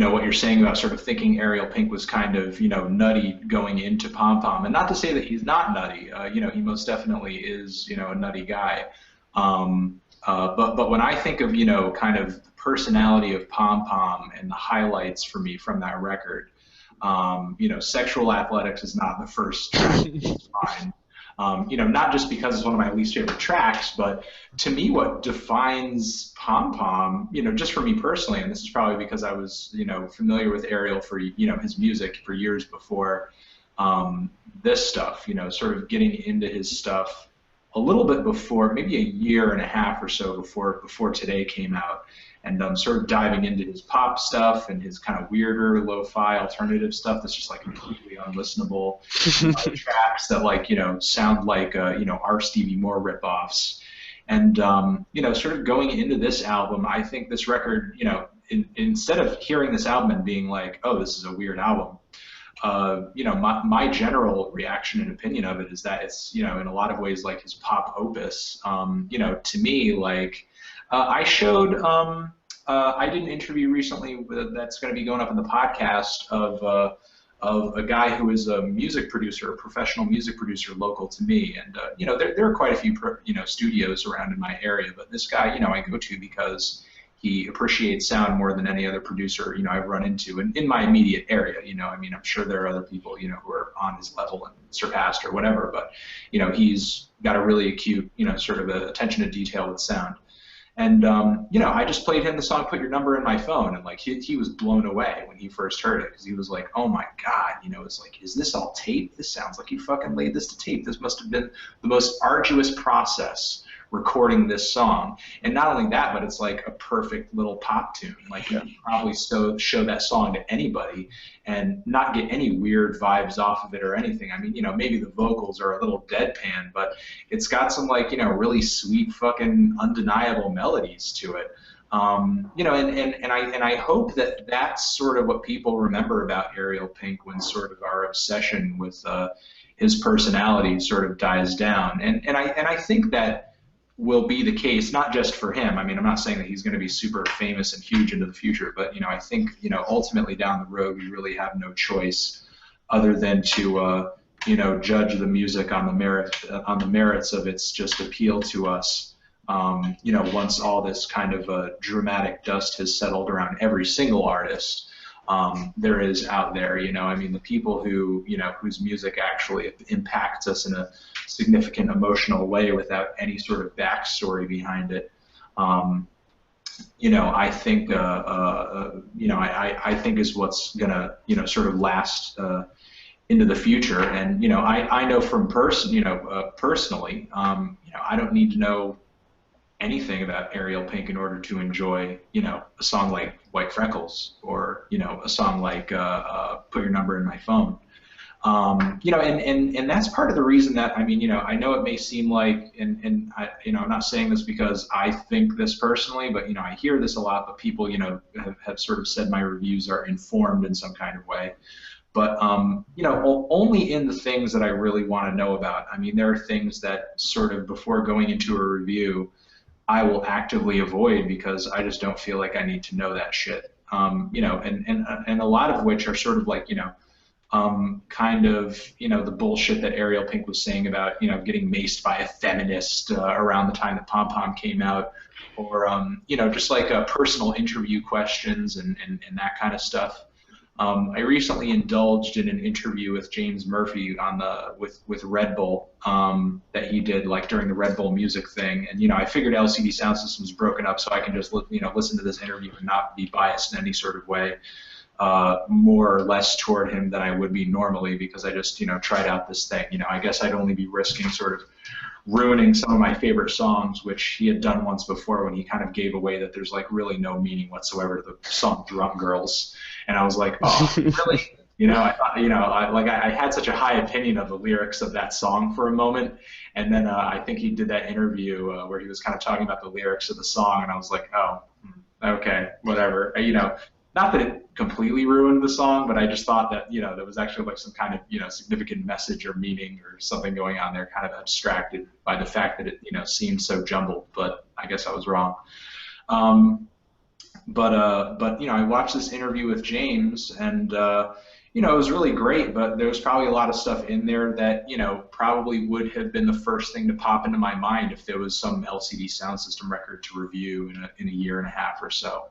what you're saying about sort of thinking Ariel Pink was kind of, nutty going into Pom Pom. And not to say that he's not nutty, he most definitely is, a nutty guy. But when I think of, kind of the personality of Pom Pom and the highlights for me from that record, Sexual Athletics is not the first track that's fine. Not just because it's one of my least favorite tracks, but to me what defines Pom Pom, just for me personally, and this is probably because I was, familiar with Ariel for, his music for years before this stuff, sort of getting into his stuff a little bit before, maybe a year and a half or so before Today came out. And sort of diving into his pop stuff and his kind of weirder, lo-fi alternative stuff that's just like completely unlistenable tracks that like, sound like, our Stevie Moore ripoffs. And, sort of going into this album, I think this record, instead of hearing this album and being like, oh, this is a weird album, my general reaction and opinion of it is that it's, in a lot of ways like his pop opus. To me, like, I showed, I did an interview recently that's going to be going up in the podcast of a guy who is a music producer, a professional music producer local to me. And, there are quite a few, studios around in my area, but this guy, I go to because he appreciates sound more than any other producer, I've run into in my immediate area. I'm sure there are other people, who are on his level and surpassed or whatever, but, he's got a really acute, sort of attention to detail with sound. And, I just played him the song Put Your Number in My Phone, and, like, he was blown away when he first heard it, because he was like, oh, my God, it's like, is this all tape? This sounds like you fucking laid this to tape. This must have been the most arduous process recording this song. And not only that, but it's like a perfect little pop tune. Like, you could probably show that song to anybody and not get any weird vibes off of it or anything. I mean, maybe the vocals are a little deadpan, but it's got some, like, really sweet fucking undeniable melodies to it. And I hope that that's sort of what people remember about Ariel Pink when sort of our obsession with his personality sort of dies down. And I think that will be the case, not just for him. I mean, I'm not saying that he's going to be super famous and huge into the future, but, I think, ultimately down the road, we really have no choice other than to judge the music on the merits of its just appeal to us. Once all this kind of dramatic dust has settled around every single artist there is out there. The people who whose music actually impacts us in a significant emotional way without any sort of backstory behind it. I think I think is what's gonna sort of last into the future. And I know from personally, I don't need to know anything about Ariel Pink in order to enjoy a song like White Freckles or a song like Put Your Number in My Phone. And that's part of the reason that I know it may seem like, and I'm not saying this because I think this personally, but I hear this a lot. But people have sort of said my reviews are informed in some kind of way. But only in the things that I really want to know about. There are things that sort of before going into a review, I will actively avoid because I just don't feel like I need to know that shit. And a lot of which are sort of like kind of the bullshit that Ariel Pink was saying about getting maced by a feminist around the time that Pom Pom came out, or just like personal interview questions and that kind of stuff. I recently indulged in an interview with James Murphy on with Red Bull that he did like during the Red Bull music thing, and I figured LCD Soundsystem was broken up, so I can just listen to this interview and not be biased in any sort of way, more or less toward him than I would be normally, because I just tried out this thing. I guess I'd only be risking sort of ruining some of my favorite songs, which he had done once before when he kind of gave away that there's like really no meaning whatsoever to the song Drunk Girls. And I was like, oh, really? I thought, I had such a high opinion of the lyrics of that song for a moment. And then I think he did that interview where he was kind of talking about the lyrics of the song. And I was like, oh, okay, whatever. Not that it completely ruined the song, but I just thought that, there was actually like some kind of, significant message or meaning or something going on there, kind of abstracted by the fact that it, seemed so jumbled. But I guess I was wrong. But I watched this interview with James, and it was really great. But there was probably a lot of stuff in there that probably would have been the first thing to pop into my mind if there was some LCD Soundsystem record to review in a year and a half or so.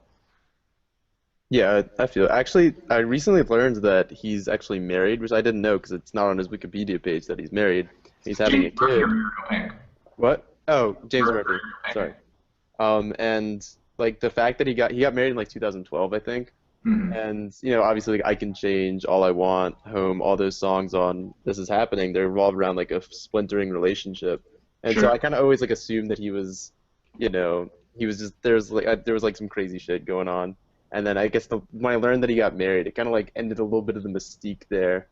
Yeah, I feel actually. I recently learned that he's actually married, which I didn't know because it's not on his Wikipedia page that he's married. He's having a kid. What? Oh, James Murphy. Sorry. And like the fact that he got married in like 2012, I think. Mm-hmm. And obviously, like, I Can Change, All I Want, Home, all those songs on This Is Happening, they're revolved around like a splintering relationship. And Sure. so I kind of always like assumed that he was, he was just there was like some crazy shit going on. And then I guess when I learned that he got married, it kind of like ended a little bit of the mystique there.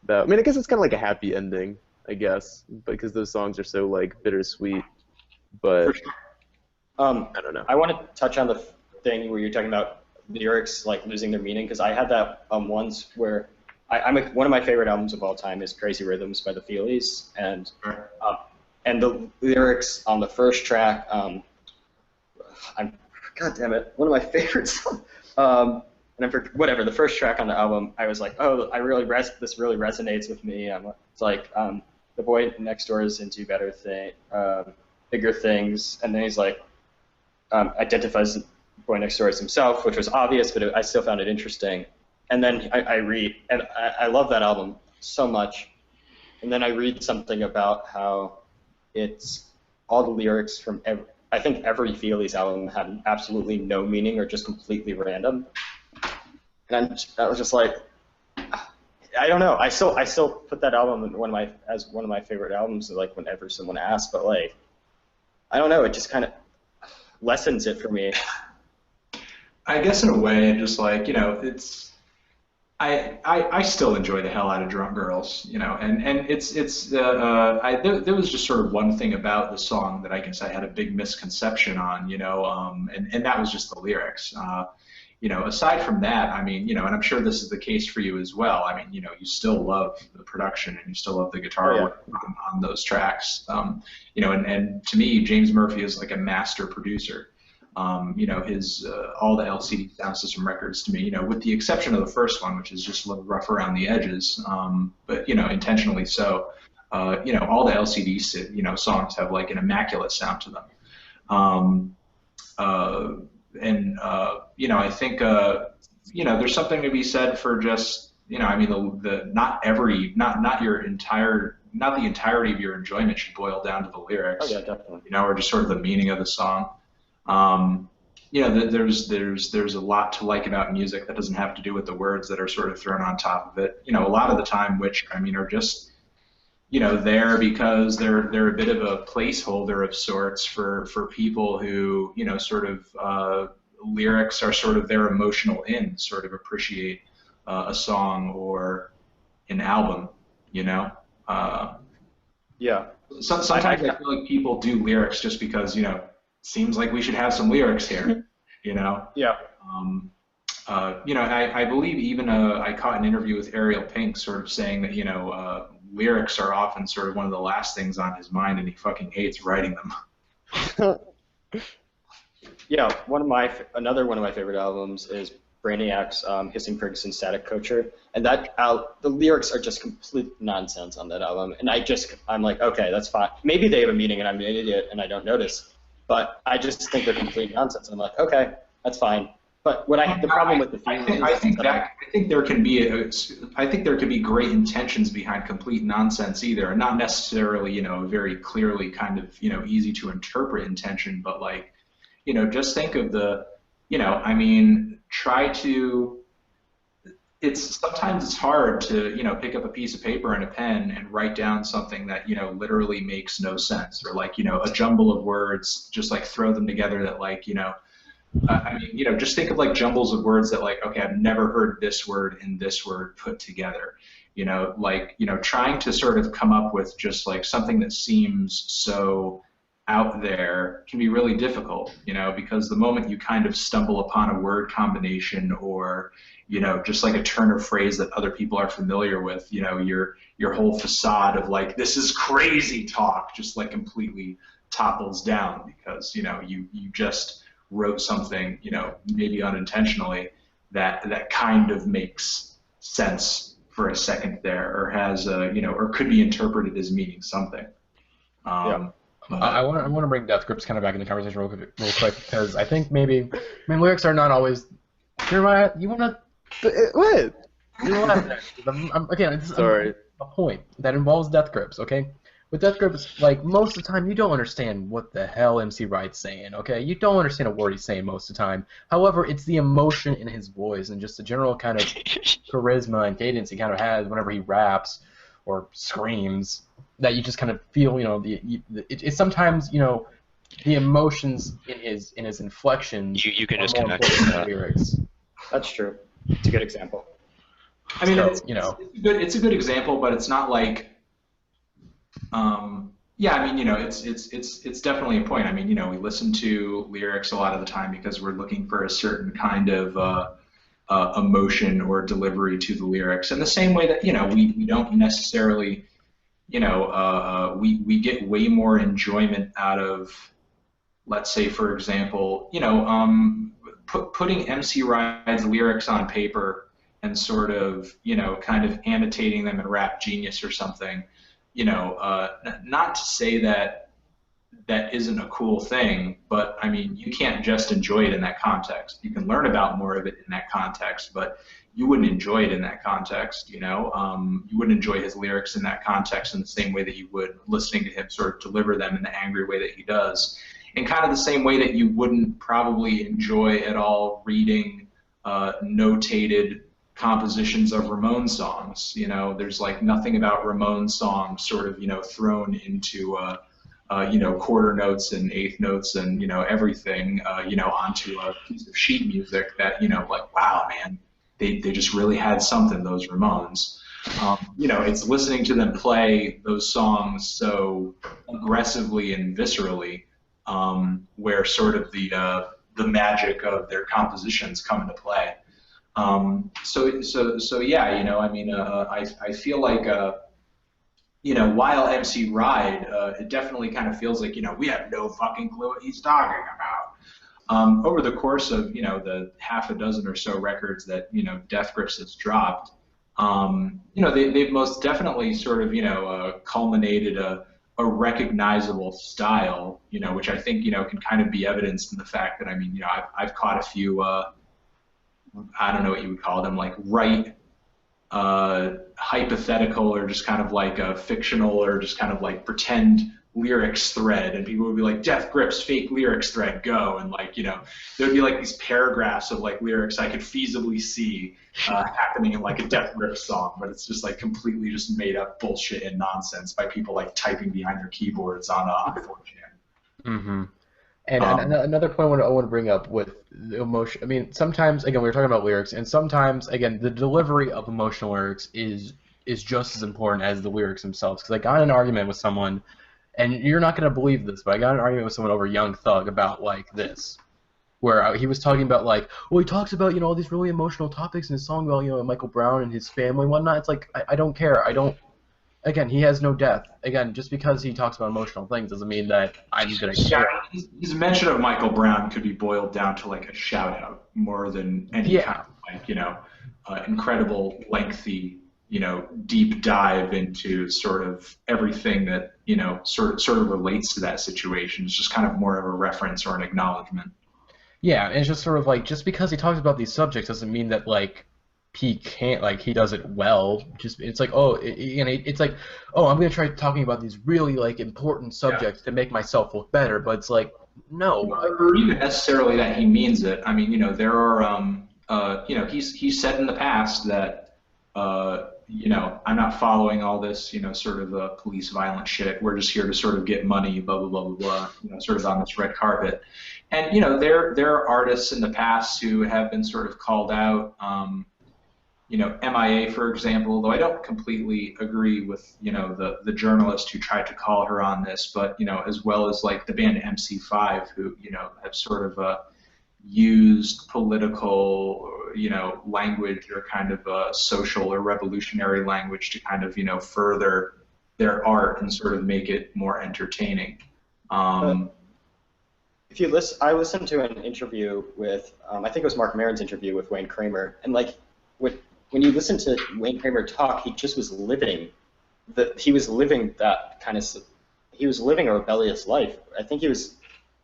I guess it's kind of like a happy ending, I guess, because those songs are so like bittersweet. But For sure. I don't know. I want to touch on the thing where you're talking about lyrics like losing their meaning, because I had that once where one of my favorite albums of all time is Crazy Rhythms by the Feelies, and the lyrics on the first track, God damn it, one of my favorites. Whatever, the first track on the album, I was like, oh, this really resonates with me. It's like the boy next door is into bigger things, and then he's like identifies the boy next door as himself, which was obvious, but I still found it interesting. And then I read, and I love that album so much. And then I read something about how it's all the lyrics from I think every Feelies album had absolutely no meaning or just completely random. And I was just like, I don't know. I still put that album as one of my favorite albums, like whenever someone asks. But like, I don't know. It just kind of lessens it for me. I guess in a way, just like it's. I still enjoy the hell out of Drunk Girls, and there was just sort of one thing about the song that I guess I had a big misconception on, and that was just the lyrics. Aside from that, and I'm sure this is the case for you as well. You still love the production and you still love the guitar work on those tracks. And to me, James Murphy is like a master producer. You know, his all the LCD sound system records to me, you know, with the exception of the first one, which is just a little rough around the edges, but you know, intentionally so. You know, all the LCD you know songs have like an immaculate sound to them. You know, I think you know, there's something to be said for just, you know, I mean, the not the entirety of your enjoyment should boil down to the lyrics. Oh yeah, definitely. You know, or just sort of the meaning of the song. You know, there's a lot to like about music that doesn't have to do with the words that are sort of thrown on top of it. You know, a lot of the time, which I mean, are just, you know, there because they're a bit of a placeholder of sorts for people who, you know, sort of lyrics are sort of their emotional in, sort of appreciate a song or an album, you know. Yeah. Sometimes I feel like people do lyrics just because, you know, seems like we should have some lyrics here, you know. Yeah. You know, I believe even I caught an interview with Ariel Pink sort of saying that, you know, lyrics are often sort of one of the last things on his mind, and he fucking hates writing them. Yeah, another one of my favorite albums is Brainiac's Hissing Prigs and Static Coacher, and the lyrics are just complete nonsense on that album, and I'm like, okay, that's fine. Maybe they have a meaning and I'm an idiot and I don't notice, but I just think they're complete nonsense. I'm like, okay, that's fine. But the problem with the I think there can be great intentions behind complete nonsense either, and not necessarily, you know, a very clearly kind of, you know, easy to interpret intention, but like, you know, just think of you know, I mean, sometimes it's hard to, you know, pick up a piece of paper and a pen and write down something that, you know, literally makes no sense, or like, you know, a jumble of words, just like throw them together that like, you know, I mean, you know, just think of like jumbles of words that like, okay, I've never heard this word and this word put together, you know, like, you know, trying to sort of come up with just like something that seems so out there can be really difficult, you know, because the moment you kind of stumble upon a word combination or, you know, just like a turn of phrase that other people are familiar with, you know, your whole facade of like, this is crazy talk just like completely topples down because, you know, you just wrote something, you know, maybe unintentionally that kind of makes sense for a second there, or has you know, or could be interpreted as meaning something. Yeah. I want to bring Death Grips kind of back in the conversation real quick because I think maybe, I mean, lyrics are not always. You want to What? You again, Sorry. A point that involves Death Grips. Okay. With Death Grips, like, most of the time, you don't understand what the hell MC Wright's saying, okay? You don't understand a word he's saying most of the time. However, it's the emotion in his voice and just the general kind of charisma and cadence he kind of has whenever he raps or screams that you just kind of feel, you know, it's sometimes, you know, the emotions in his inflections you can just more connect important with than that. the lyrics. That's true. It's a good example. I mean, So, you know, it's a good example, but it's not like. Yeah, I mean, you know, it's definitely a point. I mean, you know, we listen to lyrics a lot of the time because we're looking for a certain kind of emotion or delivery to the lyrics. In the same way that, you know, we don't necessarily, you know, we get way more enjoyment out of, let's say, for example, you know, putting MC Ride's lyrics on paper and sort of, you know, kind of annotating them in Rap Genius or something. You know, not to say that that isn't a cool thing, but I mean, you can't just enjoy it in that context. You can learn about more of it in that context, but you wouldn't enjoy it in that context, you know? You wouldn't enjoy his lyrics in that context in the same way that you would listening to him sort of deliver them in the angry way that he does. In kind of the same way that you wouldn't probably enjoy at all reading notated compositions of Ramones songs. You know, there's like nothing about Ramones songs sort of, you know, thrown into, you know, quarter notes and eighth notes and, you know, everything, you know, onto a piece of sheet music that, you know, like, wow, man, they just really had something, those Ramones. You know, it's listening to them play those songs so aggressively and viscerally, where sort of the magic of their compositions come into play. So yeah, you know, I mean, I feel like, you know, while MC Ride, it definitely kind of feels like, you know, we have no fucking clue what he's talking over the course of, the half a dozen or so records that, Death Grips has dropped, they've most definitely sort of, culminated a recognizable style, which I think, can kind of be evidenced in the fact that, I've caught a few, I don't know what you would call them, like hypothetical or just kind of like a fictional or just kind of like pretend lyrics thread, and people would be like, Death Grips fake lyrics thread, go, and like, there'd be like these paragraphs of like lyrics I could feasibly see happening in like a Death Grips song, but it's just like completely just made up bullshit and nonsense by people like typing behind their keyboards on 4chan. Mm-hmm. And another point I want to bring up with the emotion, I mean, sometimes, again, we were talking about lyrics, and sometimes, again, the delivery of emotional lyrics is just as important as the lyrics themselves. Because I got in an argument with someone, and you're not going to believe this, but I got in an argument with someone over Young Thug about, like, this. Where he was talking about, like, well, he talks about, all these really emotional topics in his song about, Michael Brown and his family and whatnot. It's like, I don't care. Again, he has no death. Again, just because he talks about emotional things doesn't mean that I'm going to care. His mention of Michael Brown could be boiled down to like a shout out more than any kind of like, incredible, lengthy, deep dive into sort of everything that, sort of relates to that situation. It's just kind of more of a reference or an acknowledgement. Yeah, and it's just sort of like, just because he talks about these subjects doesn't mean that, like, he can't, like, he does it well. Just it's like, it's like, I'm gonna try talking about these really, like, important subjects to make myself look better, but it's like, no. Or even necessarily that he means it. I mean, there are, he's said in the past that, I'm not following all this, sort of police violence shit. We're just here to sort of get money, blah blah blah blah blah, sort of on this red carpet. And there are artists in the past who have been sort of called out. MIA, for example, though I don't completely agree with, the journalist who tried to call her on this, but, as well as, like, the band MC5, who, have sort of used political, language or kind of social or revolutionary language to kind of, further their art and sort of make it more entertaining. If you listen, I listened to an interview with, I think it was Mark Maron's interview with Wayne Kramer, and, like, when you listen to Wayne Kramer talk, he just was living he was living a rebellious life. I think he was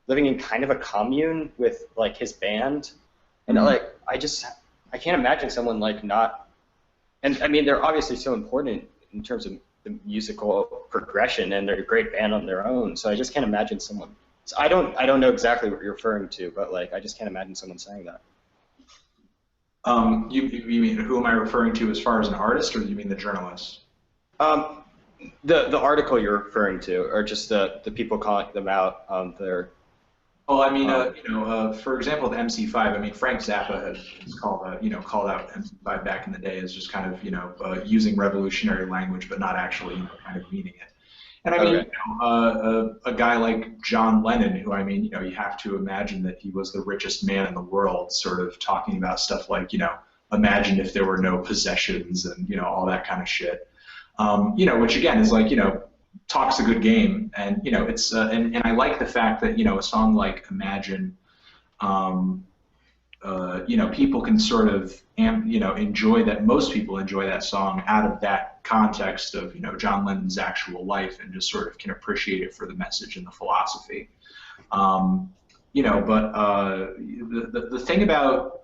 living in kind of a commune with, like, his band, and like I can't imagine someone like not, and I mean they're obviously so important in terms of the musical progression, and they're a great band on their own. So I just can't imagine someone. So I don't know exactly what you're referring to, but like I just can't imagine someone saying that. You mean, who am I referring to as far as an artist, or do you mean the journalist? The article you're referring to, or just the people calling them out on their. Well, I mean, for example, the MC5. I mean, Frank Zappa has called out MC5 back in the day as just kind of using revolutionary language, but not actually kind of meaning it. And I mean, a guy like John Lennon, who, I mean, you have to imagine that he was the richest man in the world, sort of talking about stuff like, imagine if there were no possessions and, all that kind of shit. Which again is like, talks a good game, and, it's, and I like the fact that, a song like Imagine, people can sort of, enjoy that. Most people enjoy that song out of that context of, John Lennon's actual life, and just sort of can appreciate it for the message and the philosophy. But the thing about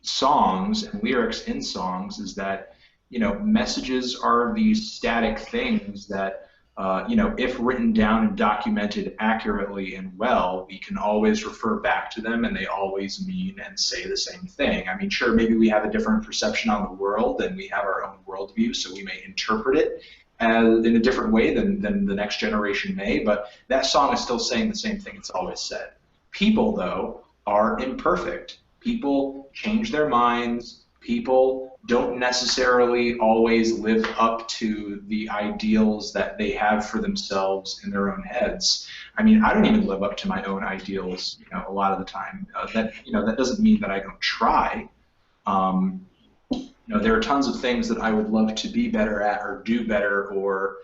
songs and lyrics in songs is that, messages are these static things that, if written down and documented accurately and well, we can always refer back to them, and they always mean and say the same thing. I mean, sure, maybe we have a different perception on the world, and we have our own worldview, so we may interpret it in a different way than the next generation may, but that song is still saying the same thing it's always said. People, though, are imperfect. People change their minds. People don't necessarily always live up to the ideals that they have for themselves in their own heads. I mean, I don't even live up to my own ideals, a lot of the time. That doesn't mean that I don't try. There are tons of things that I would love to be better at, or do better, or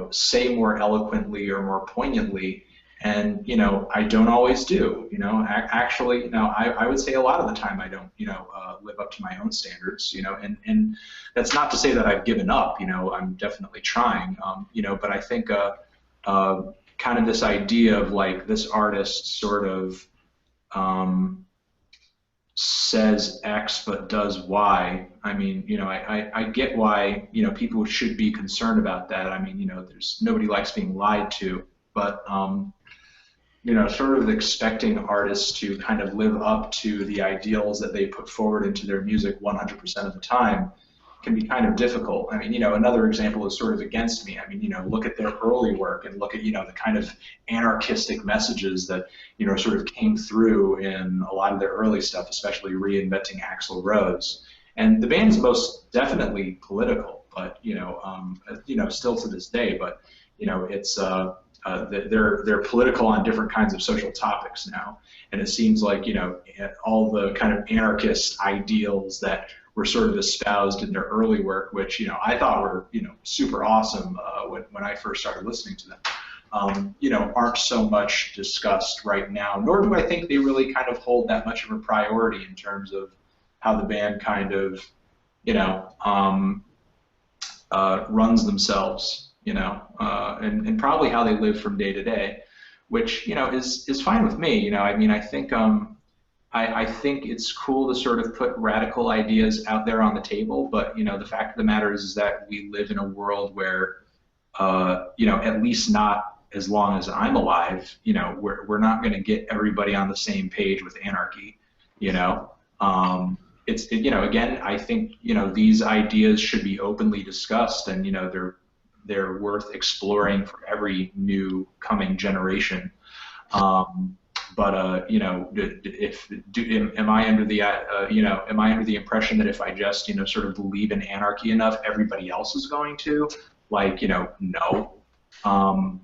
say more eloquently or more poignantly. And, you know, I don't always do, you know, actually, you know, I would say a lot of the time I don't, you know, live up to my own standards, you know, and that's not to say that I've given up, you know, I'm definitely trying, you know, but I think kind of this idea of like this artist sort of says X but does Y. I mean, you know, I get why, you know, people should be concerned about that. I mean, you know, there's nobody likes being lied to, but you know, sort of expecting artists to kind of live up to the ideals that they put forward into their music 100% of the time can be kind of difficult. I mean, you know, another example is sort of against me. I mean, you know, look at their early work and look at, you know, the kind of anarchistic messages that, you know, sort of came through in a lot of their early stuff, especially reinventing Axl Rose. And the band's most definitely political, but, you know, still to this day, but, you know, it's, they're political on different kinds of social topics now, and it seems like, you know, all the kind of anarchist ideals that were sort of espoused in their early work, which, you know, I thought were, you know, super awesome when I first started listening to them, you know, aren't so much discussed right now, nor do I think they really kind of hold that much of a priority in terms of how the band kind of, you know, runs themselves. You know, and probably how they live from day to day, which, you know, is fine with me. You know, I mean, I think I think it's cool to sort of put radical ideas out there on the table, but, you know, the fact of the matter is that we live in a world where, you know, at least not as long as I'm alive, you know, we're not going to get everybody on the same page with anarchy. You know, you know, again, I think, you know, these ideas should be openly discussed, and, you know, they're worth exploring for every new coming generation. But you know, am I under the you know, am I under the impression that if I just, you know, sort of believe in anarchy enough, everybody else is going to? Like, you know, no.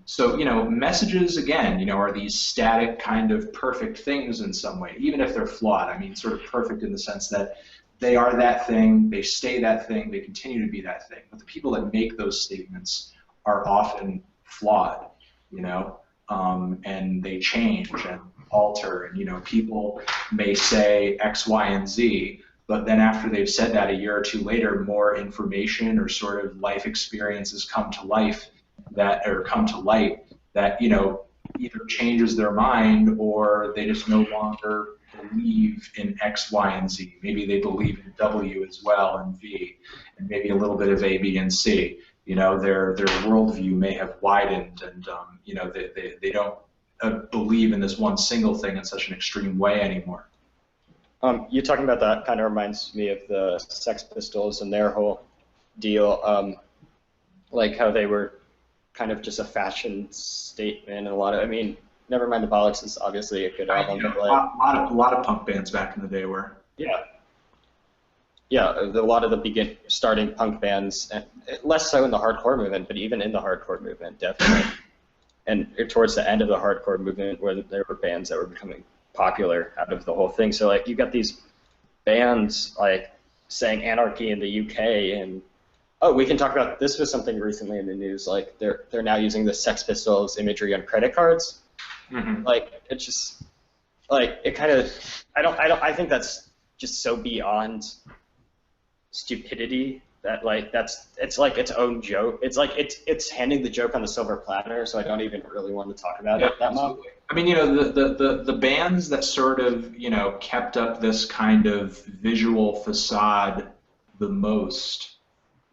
So, you know, messages, again, you know, are these static kind of perfect things in some way, even if they're flawed. I mean, sort of perfect in the sense that they are that thing, they stay that thing, they continue to be that thing. But the people that make those statements are often flawed, you know, and they change and alter. And, you know, people may say X, Y, and Z, but then after they've said that a year or two later, more information or sort of life experiences come to light that, you know, either changes their mind or they just no longer believe in X, Y, and Z. Maybe they believe in W as well and V, and maybe a little bit of A, B, and C. You know, their worldview may have widened, and you know, they don't believe in this one single thing in such an extreme way anymore. You talking about that kind of reminds me of the Sex Pistols and their whole deal, like how they were kind of just a fashion statement, and a lot of, I mean, Nevermind the Bollocks is obviously a good album. You know, but like, a lot of punk bands back in the day were. Yeah. Yeah, a lot of the starting punk bands, and less so in the hardcore movement, but even in the hardcore movement, definitely. And towards the end of the hardcore movement, where there were bands that were becoming popular out of the whole thing. So like, you got these bands like saying anarchy in the UK, and oh, we can talk about this. Was something recently in the news, like they're now using the Sex Pistols imagery on credit cards. Mm-hmm. Like, it's just like, it kind of, I think that's just so beyond stupidity that like it's like its own joke. It's like it's handing the joke on the silver platter, so I don't even really want to talk about it that much. I mean, you know, the bands that sort of, you know, kept up this kind of visual facade the most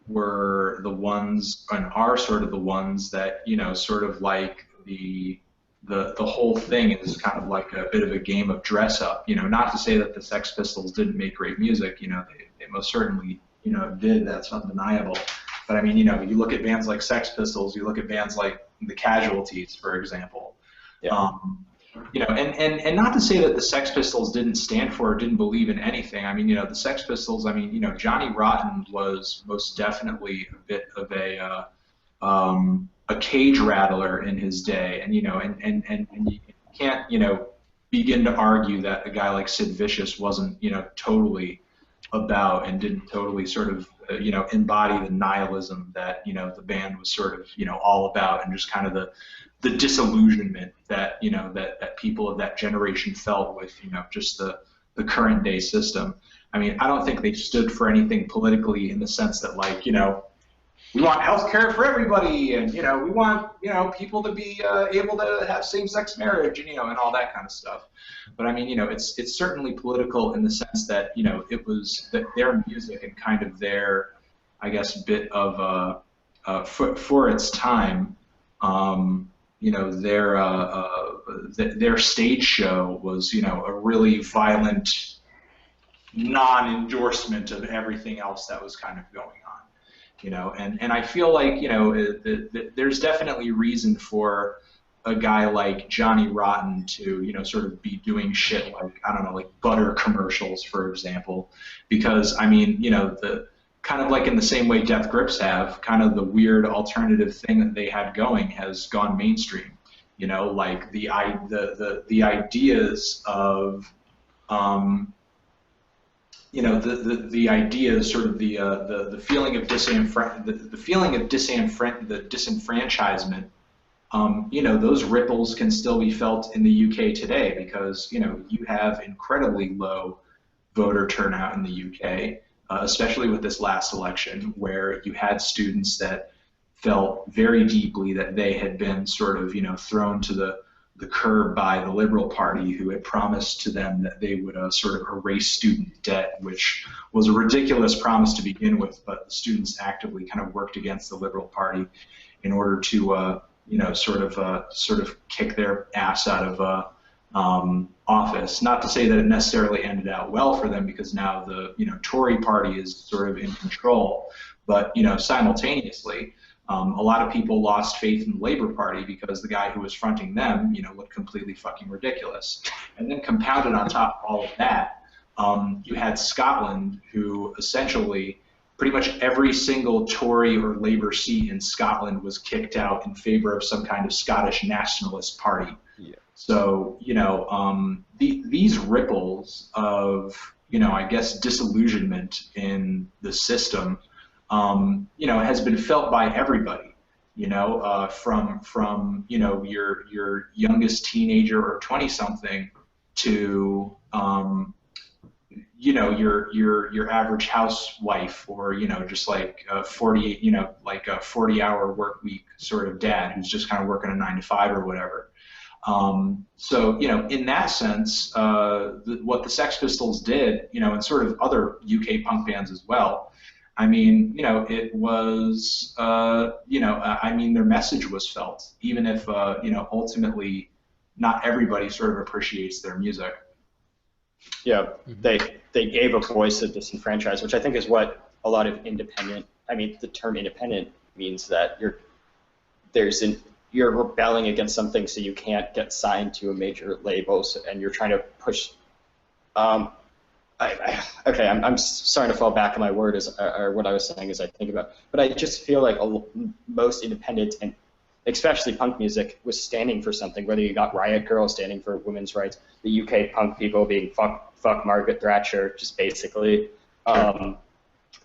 were the ones, and are sort of the ones that, you know, sort of like the whole thing is kind of like a bit of a game of dress up. You know, not to say that the Sex Pistols didn't make great music. You know, they most certainly, you know, did. That's undeniable. But I mean, you know, you look at bands like Sex Pistols, you look at bands like the Casualties, for example. Yeah. You know, and not to say that the Sex Pistols didn't stand for or didn't believe in anything. I mean, you know, the Sex Pistols, I mean, you know, Johnny Rotten was most definitely a bit of a cage rattler in his day, and you know, and you can't, you know, begin to argue that a guy like Sid Vicious wasn't, you know, totally about and didn't totally sort of embody the nihilism that the band was sort of all about, and just kind of the disillusionment that that people of that generation felt with just the current day system. I mean, I don't think they stood for anything politically in the sense that, like, we want health care for everybody, and we want people to be able to have same-sex marriage, and and all that kind of stuff. But I mean, it's certainly political in the sense that it was that their music and kind of their, I guess, bit of for its time, their stage show was a really violent non-endorsement of everything else that was kind of going on. And I feel like there's definitely reason for a guy like Johnny Rotten to sort of be doing shit like, I don't know, like butter commercials, for example, because I mean the kind of like in the same way Death Grips have, kind of the weird alternative thing that they had going has gone mainstream. Like the ideas of the ideas, sort of the feeling of disenfranchisement. Those ripples can still be felt in the UK today because you have incredibly low voter turnout in the UK, especially with this last election, where you had students that felt very deeply that they had been sort of thrown to the curb by the Liberal Party, who had promised to them that they would sort of erase student debt, which was a ridiculous promise to begin with, but the students actively kind of worked against the Liberal Party in order to sort of kick their ass out of office. Not to say that it necessarily ended out well for them, because now the Tory Party is sort of in control, but simultaneously, a lot of people lost faith in the Labour Party because the guy who was fronting them, looked completely fucking ridiculous. And then compounded on top of all of that, you had Scotland, who essentially pretty much every single Tory or Labour seat in Scotland was kicked out in favor of some kind of Scottish nationalist party. Yeah. So, these ripples of, I guess, disillusionment in the system, has been felt by everybody, from your youngest teenager or 20-something to, your average housewife, or, just like a 40-hour work week sort of dad who's just kind of working a 9-to-5 or whatever. So, in that sense, what the Sex Pistols did, and sort of other UK punk bands as well, I mean, it was, I mean, their message was felt, even if, ultimately not everybody sort of appreciates their music. Yeah, they gave a voice to disenfranchised, which I think is what a lot of independent, I mean, the term independent means that you're rebelling against something, so you can't get signed to a major label, and you're trying to push. I'm starting to fall back on my word or what I was saying as I think about, but I just feel like most independent, and especially punk music, was standing for something. Whether you got Riot Girl standing for women's rights, the UK punk people being fuck Margaret Thatcher, just basically, the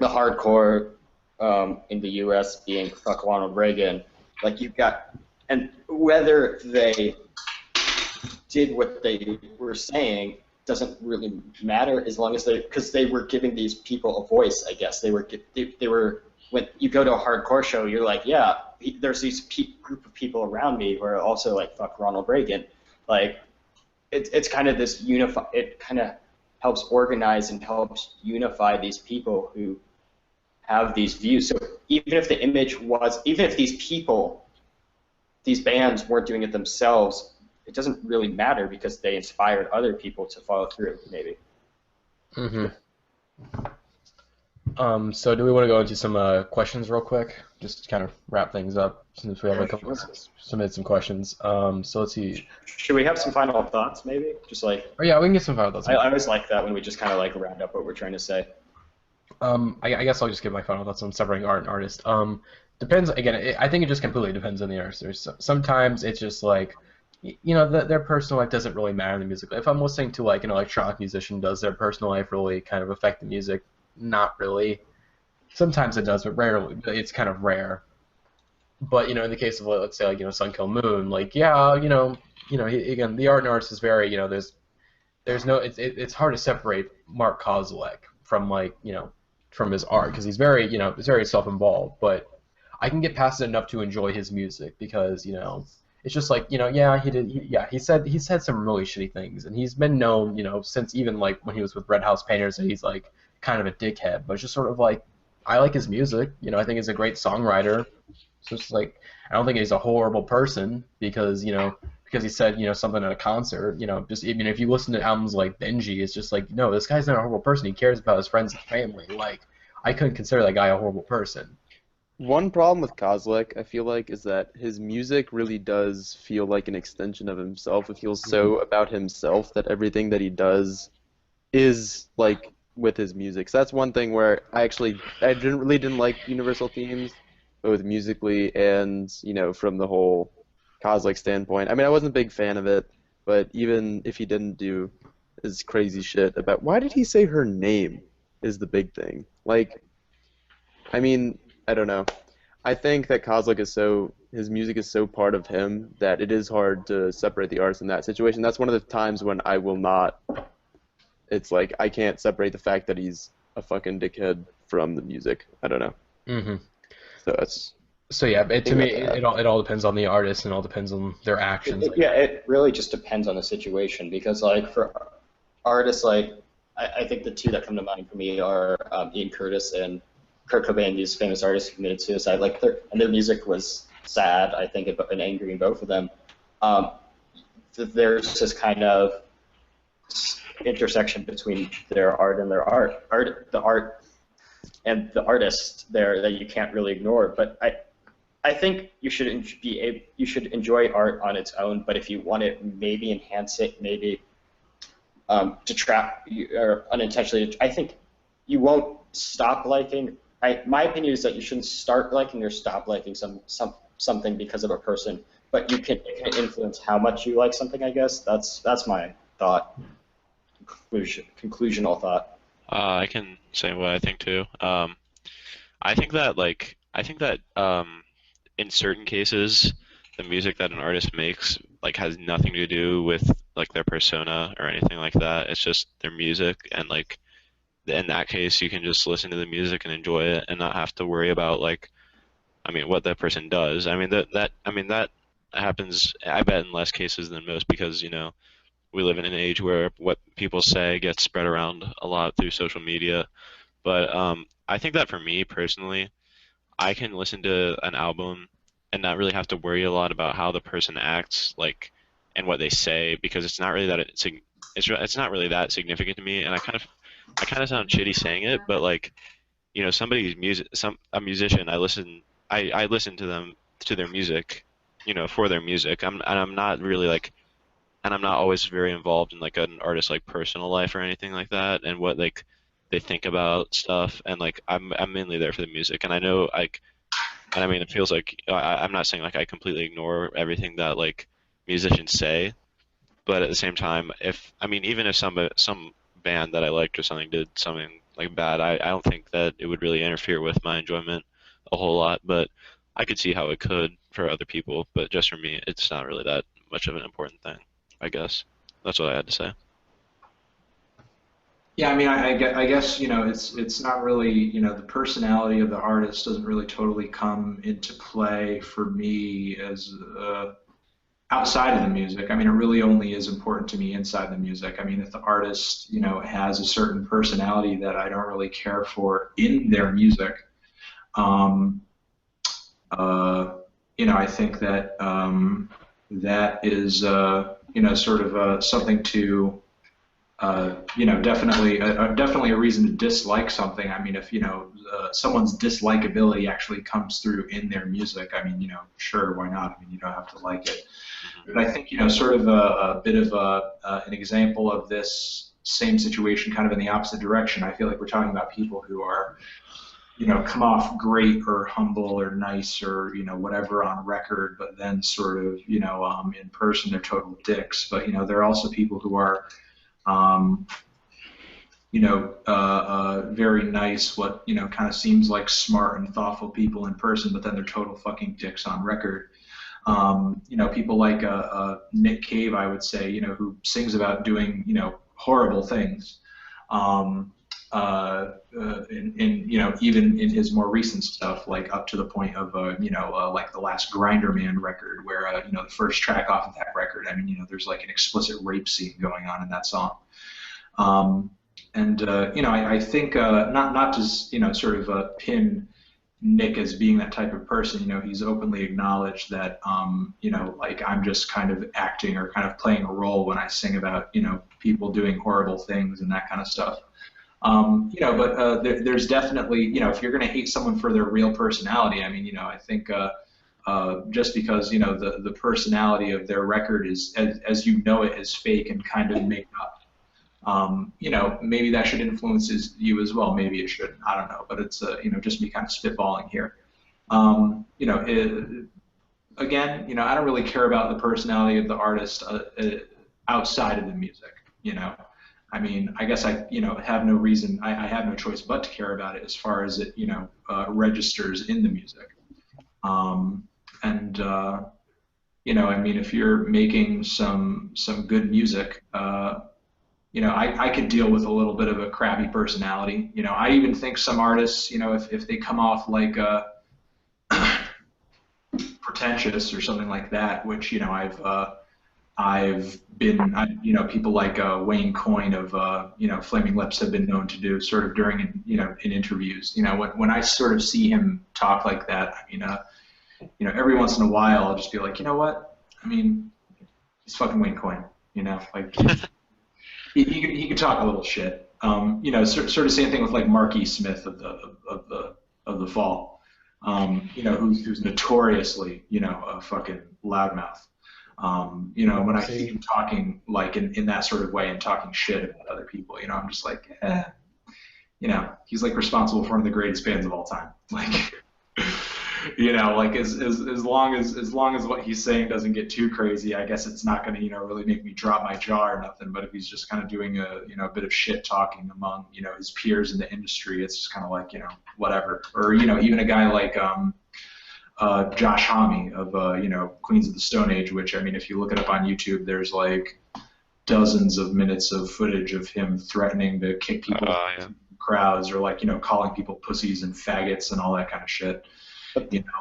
hardcore in the US being fuck Ronald Reagan. Like you've got, and whether they did what they were saying doesn't really matter, as long as because they were giving these people a voice, I guess. They were when you go to a hardcore show, you're like, yeah, there's these group of people around me who are also like, fuck Ronald Reagan. Like, it's kind of this it kind of helps organize and helps unify these people who have these views. So even if the image was, even if these bands weren't doing it themselves, it doesn't really matter because they inspired other people to follow through, maybe. Mm-hmm. So do we want to go into some questions real quick? Just to kind of wrap things up, since we have a couple submitted some questions. So let's see. Should we have some final thoughts, maybe? Just like. Oh yeah, we can get some final thoughts. I always like that when we just kind of like round up what we're trying to say. I guess I'll just give my final thoughts on separating art and artist. Depends, again, I think it just completely depends on the artist. Sometimes it's just like, their personal life doesn't really matter in the music. If I'm listening to like an electronic musician, does their personal life really kind of affect the music? Not really. Sometimes it does, but rarely. It's kind of rare. But in the case of let's say like Sun Kill Moon, like yeah, again the artist is very there's no it's hard to separate Mark Kozilek from like from his art because he's very he's very self-involved. But I can get past it enough to enjoy his music because it's just like yeah he said some really shitty things and he's been known since even like when he was with Red House Painters that he's like kind of a dickhead, but it's just sort of like I like his music. I think he's a great songwriter. So it's like I don't think he's a horrible person because because he said something at a concert. Just if you listen to albums like Benji, it's just like no, this guy's not a horrible person. He cares about his friends and family. Like I couldn't consider that guy a horrible person. One problem with Kozlek, I feel like, is that his music really does feel like an extension of himself. It feels so about himself that everything that he does is like with his music. So that's one thing where I didn't like Universal Themes, both musically and from the whole Kozlek standpoint. I mean, I wasn't a big fan of it, but even if he didn't do his crazy shit about why did he say her name is the big thing. Like, I mean, I don't know. I think that Kozlek his music is so part of him that it is hard to separate the artist in that situation. That's one of the times when I will not. It's like I can't separate the fact that he's a fucking dickhead from the music. I don't know. Mm-hmm. So yeah, to me, it all depends on the artist and all depends on their actions. It really just depends on the situation because like for artists like I think the two that come to mind for me are Ian Curtis and Kurt Cobain, these famous artists who committed suicide. Like their music was sad, I think, and angry in both of them. There's this kind of intersection between their art and the art and the artist there that you can't really ignore. But I think you should enjoy art on its own. But if you want to maybe enhance it, maybe detract or unintentionally, I think you won't stop liking. My opinion is that you shouldn't start liking or stop liking something because of a person, but it can influence how much you like something. I guess that's my thought. Conclusional thought. I can say what I think too. I think that in certain cases, the music that an artist makes like has nothing to do with like their persona or anything like that. It's just their music, and like in that case, you can just listen to the music and enjoy it, and not have to worry about like, I mean, what that person does. I mean that happens, I bet, in less cases than most because we live in an age where what people say gets spread around a lot through social media. But I think that for me personally, I can listen to an album and not really have to worry a lot about how the person acts, like, and what they say, because it's not really it's not really that significant to me. And I kind of sound shitty saying it, but like, somebody's a musician, I listen to their music, for their music. I'm not really like. And I'm not always very involved in like an artist's like personal life or anything like that, and what like they think about stuff. And like I'm mainly there for the music, and I know like, and I mean it feels like I'm not saying like I completely ignore everything that like musicians say, but at the same time, even if some band that I liked or something did something like bad, I don't think that it would really interfere with my enjoyment a whole lot. But I could see how it could for other people, but just for me, it's not really that much of an important thing. I guess that's what I had to say. Yeah, I mean, I guess it's not really the personality of the artist doesn't really totally come into play for me as outside of the music. I mean, it really only is important to me inside the music. I mean, if the artist has a certain personality that I don't really care for in their music, I think that that is sort of something to definitely a reason to dislike something. I mean, if someone's dislikability actually comes through in their music, I mean, sure, why not? I mean, you don't have to like it. But I think sort of a bit of an example of this same situation, kind of in the opposite direction. I feel like we're talking about people who are come off great or humble or nice or, whatever on record, but then sort of, in person they're total dicks. But, there are also people who are, very nice, what, kind of seems like smart and thoughtful people in person, but then they're total fucking dicks on record. People like Nick Cave, I would say, who sings about doing, horrible things. Even in his more recent stuff, like up to the point of, like the last Grinder Man record, where, the first track off of that record, there's like an explicit rape scene going on in that song. I think not to, sort of pin Nick as being that type of person, he's openly acknowledged that, like I'm just kind of acting or kind of playing a role when I sing about, people doing horrible things and that kind of stuff. But there's definitely, if you're going to hate someone for their real personality, I think just because, the personality of their record is, as it is fake and kind of made up. Maybe that should influence you as well. Maybe it shouldn't. I don't know. But it's, just me kind of spitballing here. Again, I don't really care about the personality of the artist outside of the music, I guess I, have no reason, I have no choice but to care about it as far as it, registers in the music. If you're making some good music, I could deal with a little bit of a crappy personality. I even think some artists, if they come off like pretentious or something like that, which, I've been, people like Wayne Coyne of, Flaming Lips have been known to do sort of during, in interviews. When I sort of see him talk like that, every once in a while I'll just be like, you know what? He's fucking Wayne Coyne, like he could talk a little shit. Sort of same thing with like Mark E. Smith of the Fall, who's notoriously, a fucking loudmouth. When I see him talking like in that sort of way and talking shit about other people, I'm just like, he's like responsible for one of the greatest bands of all time. Like, like as long as what he's saying doesn't get too crazy, I guess it's not going to, really make me drop my jaw or nothing. But if he's just kind of doing a bit of shit talking among, his peers in the industry, it's just kind of like, whatever. Or, even a guy like, Josh Homme of Queens of the Stone Age, which if you look it up on YouTube, there's like dozens of minutes of footage of him threatening to kick people in crowds, or like calling people pussies and faggots and all that kind of shit.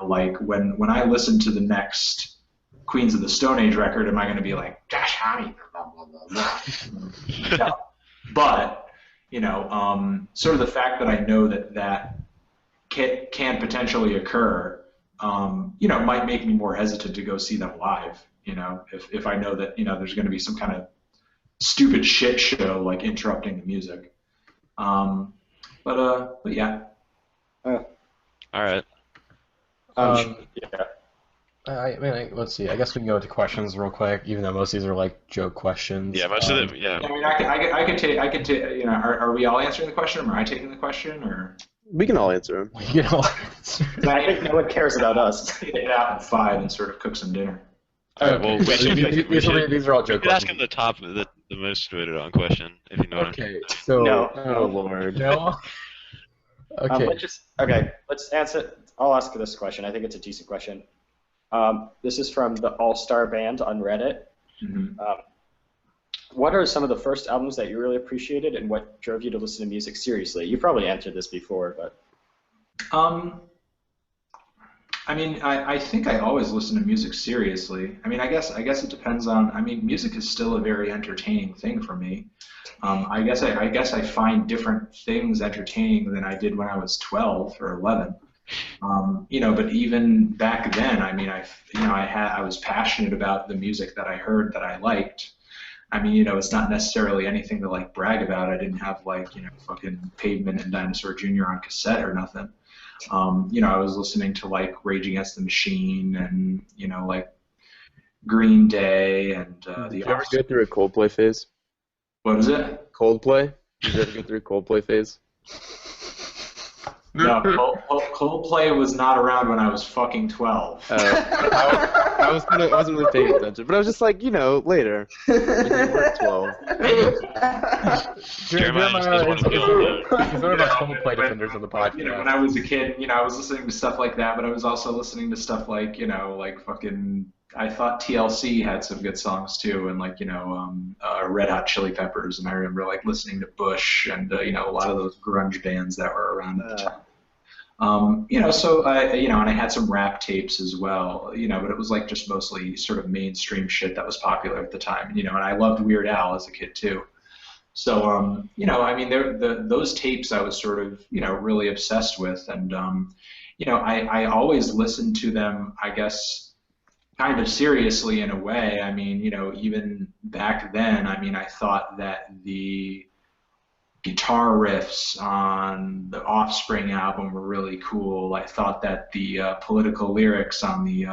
Like when I listen to the next Queens of the Stone Age record, am I going to be like Josh Homme? Blah, blah, blah, blah. No. But sort of the fact that I know that can potentially occur. Might make me more hesitant to go see them live, if I know that, there's going to be some kind of stupid shit show, like interrupting the music. But yeah. All right. Yeah. Let's see. I guess we can go into questions real quick, even though most of these are like joke questions. Yeah, most of them, yeah. I could take, are we all answering the question, or am I taking the question, or? We can all answer them. You know. I think no one cares about us. Get it out in 5 and sort of cook some dinner. All right, well, these are all joke questions. Ask him the most voted on question, if you know what I mean. Okay, so. No. Oh, Lord. No? Okay. Let's answer. I'll ask this question. I think it's a decent question. This is from the All-Star Band on Reddit. Mm-hmm. What are some of the first albums that you really appreciated, and what drove you to listen to music seriously? You probably answered this before, but. I think I always listen to music seriously. I guess it depends on. Music is still a very entertaining thing for me. I guess I find different things entertaining than I did when I was 12 or 11. But even back then, I was passionate about the music that I heard that I liked. It's not necessarily anything to like brag about. I didn't have like, fucking Pavement and Dinosaur Jr. on cassette or nothing. I was listening to like Rage Against the Machine and, like Green Day and Did you ever go through a Coldplay phase? What is it? Coldplay? Did you ever go through a Coldplay phase? No, Coldplay was not around when I was fucking 12. I wasn't really paying attention, but I was just like, later. When you were 12. Jeremiah just doesn't want to feel alone. He's one of our Coldplay defenders on the podcast. When I was a kid, I was listening to stuff like that, but I was also listening to stuff like, like fucking. I thought TLC had some good songs too, and like Red Hot Chili Peppers, and I remember like listening to Bush and a lot of those grunge bands that were around at the time. So and I had some rap tapes as well, but it was like just mostly sort of mainstream shit that was popular at the time, and I loved Weird Al as a kid too. So those tapes I was sort of really obsessed with, and I always listened to them, I guess, kind of seriously in a way. I mean, even back then, I thought that the guitar riffs on the Offspring album were really cool. I thought that the political lyrics on the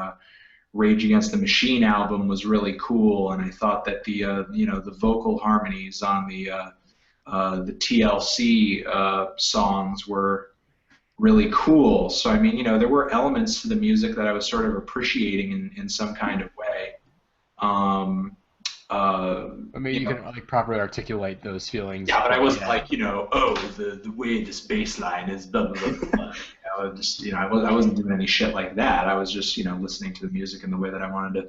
Rage Against the Machine album was really cool, and I thought that the the vocal harmonies on the TLC songs were really cool. So I mean, there were elements to the music that I was sort of appreciating in some kind of way. You can like properly articulate those feelings. Yeah, but I wasn't like, the way this bass line is blah blah blah. I wasn't doing any shit like that. I was just listening to the music in the way that I wanted to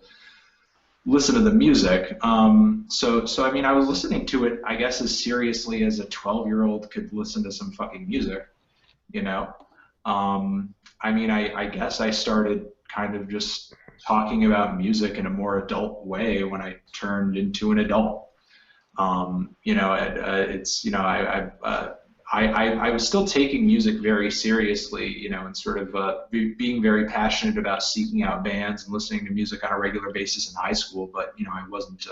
listen to the music. So I mean, I was listening to it, I guess, as seriously as a 12-year-old could listen to some fucking music. I mean, I guess I started kind of just talking about music in a more adult way when I turned into an adult. I was still taking music very seriously, and sort of being very passionate about seeking out bands and listening to music on a regular basis in high school. But I wasn't,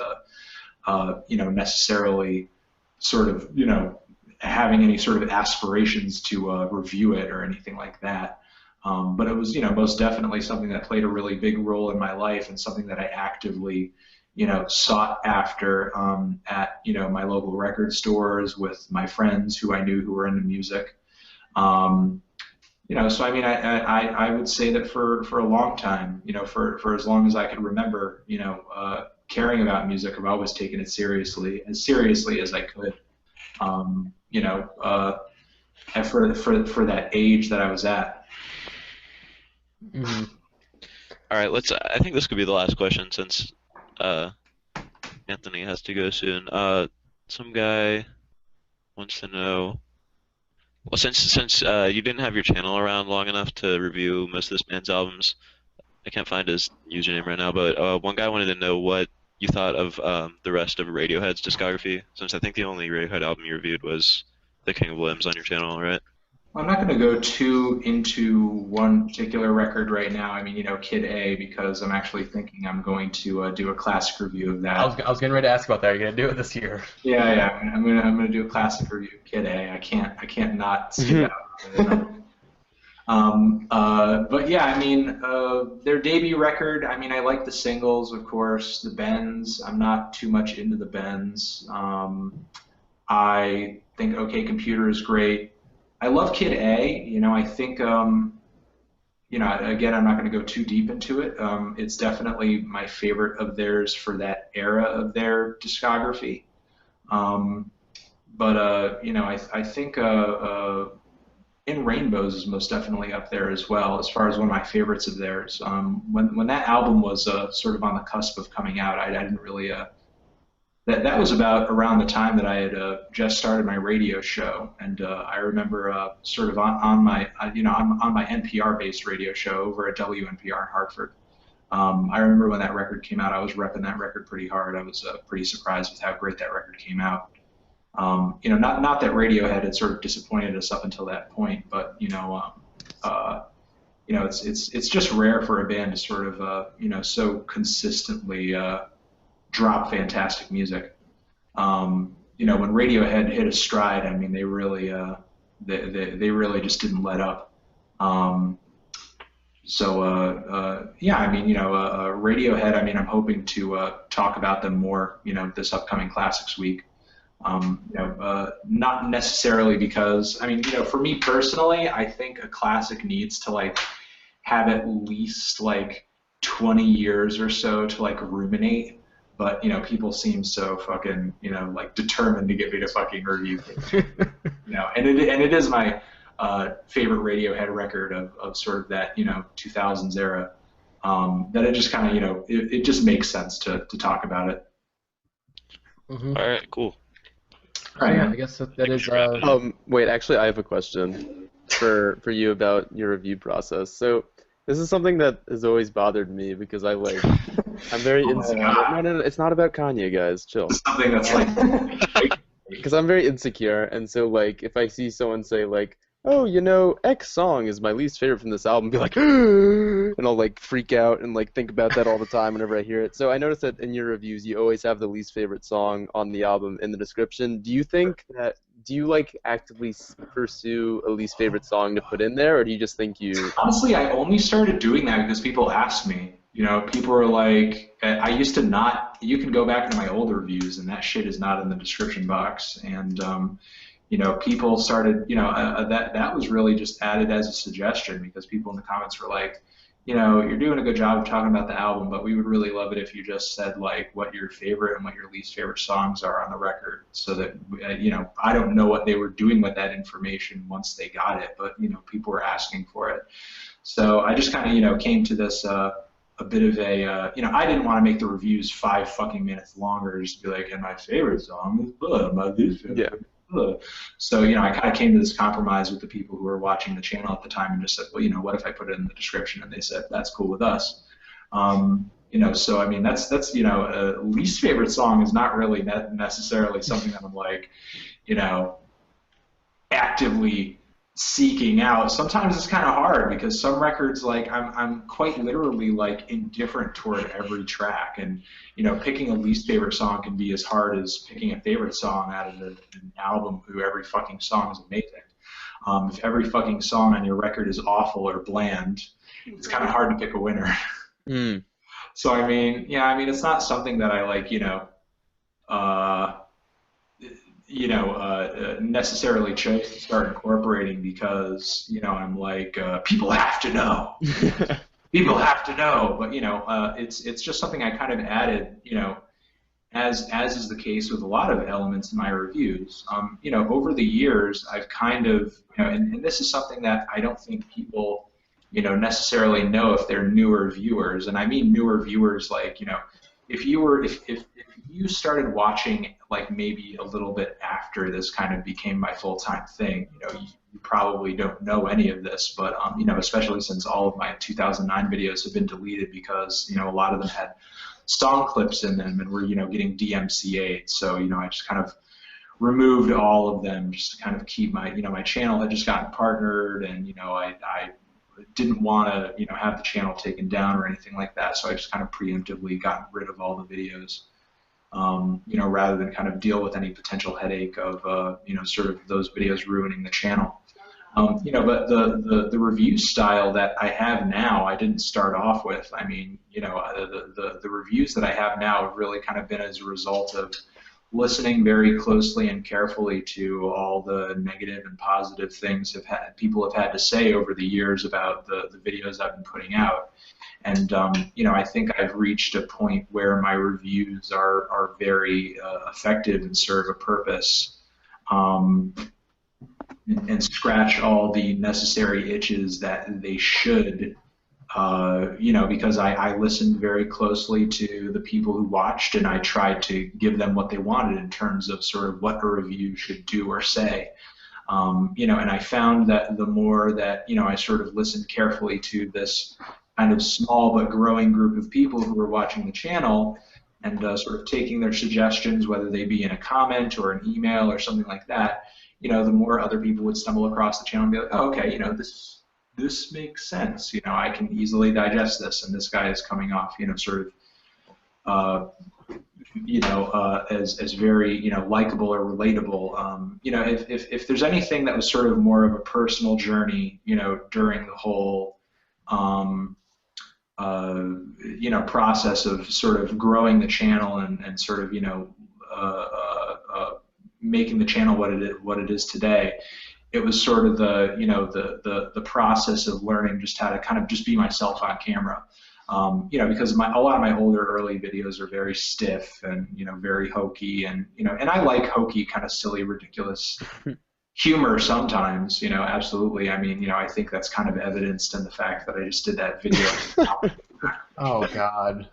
necessarily sort of, having any sort of aspirations to review it or anything like that. But it was, most definitely something that played a really big role in my life, and something that I actively, sought after at, my local record stores with my friends who I knew who were into music. So I mean, I would say that for a long time, for as long as I could remember, caring about music, I've always taken it seriously as I could. For that age that I was at. Mm-hmm. All right, I think this could be the last question since Anthony has to go soon. Some guy wants to know. Well, since you didn't have your channel around long enough to review most of this band's albums, I can't find his username right now. But one guy wanted to know what you thought of the rest of Radiohead's discography, since I think the only Radiohead album you reviewed was The King of Limbs on your channel, right? I'm not going to go too into one particular record right now. I mean, Kid A, because I'm actually thinking I'm going to do a classic review of that. I was getting ready to ask about that. Are you going to do it this year? Yeah. I'm going to do a classic review of Kid A. I can't not skip out. But yeah, I mean, their debut record, I mean, I like the singles, of course. The bends, I'm not too much into the bends. I think OK Computer is great. I love Kid A. I think, again, I'm not going to go too deep into it. It's definitely my favorite of theirs for that era of their discography. I think In Rainbows is most definitely up there as well, as far as one of my favorites of theirs. When that album was sort of on the cusp of coming out, I didn't really. That was about around the time that I had just started my radio show, and I remember sort of on my NPR-based radio show over at WNPR in Hartford. I remember when that record came out, I was repping that record pretty hard. I was pretty surprised with how great that record came out. Not that Radiohead had sort of disappointed us up until that point, but it's just rare for a band to sort of so consistently drop fantastic music. When Radiohead hit a stride, I mean, they really just didn't let up. Radiohead, I mean, I'm hoping to talk about them more, this upcoming Classics Week. Not necessarily because, I mean, for me personally, I think a classic needs to like have at least like 20 years or so to like ruminate. But people seem so fucking like determined to get me to fucking review things. And it is my favorite Radiohead record of sort of that 2000s era. That it just kind of it just makes sense to talk about it. Mm-hmm. All right, cool. All right, I guess that is. Wait, actually, I have a question for you about your review process. So this is something that has always bothered me because I'm very insecure. No, it's not about Kanye, guys. Chill. Something that's like. Because I'm very insecure, and so like if I see someone say like, oh, X song is my least favorite from this album, be like, and I'll like freak out and like think about that all the time whenever I hear it. So I noticed that in your reviews, you always have the least favorite song on the album in the description. Do you like actively pursue a least favorite song to put in there, or do you just think you? Honestly, I only started doing that because people asked me. People are like, I used to not. You can go back into my old reviews, and that shit is not in the description box. And people started. That was really just added as a suggestion because people in the comments were like, you're doing a good job of talking about the album, but we would really love it if you just said like what your favorite and what your least favorite songs are on the record, so that I don't know what they were doing with that information once they got it, but people were asking for it. So I just kind of came to this. A bit of a, I didn't want to make the reviews 5 fucking minutes longer, just be like, and my favorite song is blah, my least favorite. Yeah. So, I kind of came to this compromise with the people who were watching the channel at the time and just said, well, what if I put it in the description? And they said, that's cool with us. So, I mean, that's least favorite song is not really necessarily something that I'm like, actively seeking out. Sometimes it's kind of hard because some records, like I'm quite literally like indifferent toward every track, and picking a least favorite song can be as hard as picking a favorite song out of an album who every fucking song is amazing. If every fucking song on your record is awful or bland, it's kind of hard to pick a winner. So I mean, it's not something that I like, necessarily chose to start incorporating because, I'm like, people have to know. People have to know. But, it's just something I kind of added, as is the case with a lot of elements in my reviews. Over the years, I've kind of, and this is something that I don't think people, necessarily know if they're newer viewers. And I mean newer viewers like, if you started watching like maybe a little bit after this kind of became my full-time thing, you probably don't know any of this, but especially since all of my 2009 videos have been deleted because a lot of them had song clips in them and were getting DMCA'd, so I just kind of removed all of them just to kind of keep my my channel had just gotten partnered, and I didn't want to have the channel taken down or anything like that, so I just kind of preemptively got rid of all the videos, rather than kind of deal with any potential headache of sort of those videos ruining the channel. But the review style that I have now, I didn't start off with. I mean, the reviews that I have now have really kind of been as a result of listening very closely and carefully to all the negative and positive things people have had to say over the years about the videos I've been putting out. And I think I've reached a point where my reviews are very effective and serve a purpose, and scratch all the necessary itches that they should. Because I listened very closely to the people who watched, and I tried to give them what they wanted in terms of sort of what a review should do or say. And I found that the more that I sort of listened carefully to this kind of small but growing group of people who were watching the channel, and sort of taking their suggestions, whether they be in a comment or an email or something like that, the more other people would stumble across the channel and be like, oh, okay, this makes sense. I can easily digest this, and this guy is coming off, sort of, as very, likable or relatable. If there's anything that was sort of more of a personal journey, during the whole, process of sort of growing the channel and sort of, making the channel what it is today, it was sort of the process of learning just how to kind of just be myself on camera. Because a lot of my older early videos are very stiff and very hokey, and and I like hokey, kind of silly, ridiculous humor sometimes. Absolutely. I mean, I think that's kind of evidenced in the fact that I just did that video. Oh God.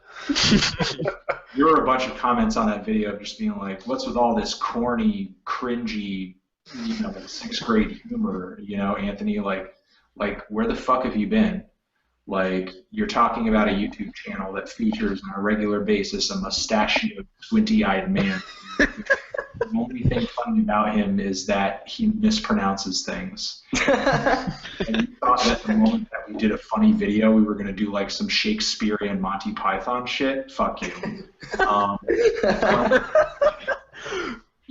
There were a bunch of comments on that video just being like, "What's with all this corny, cringy, sixth grade humor?" Anthony, like where the fuck have you been? Like, you're talking about a YouTube channel that features on a regular basis a mustachioed, squinty-eyed man. The only thing funny about him is that he mispronounces things. And you thought that the moment that we did a funny video, we were going to do like some Shakespearean Monty Python shit? Fuck you.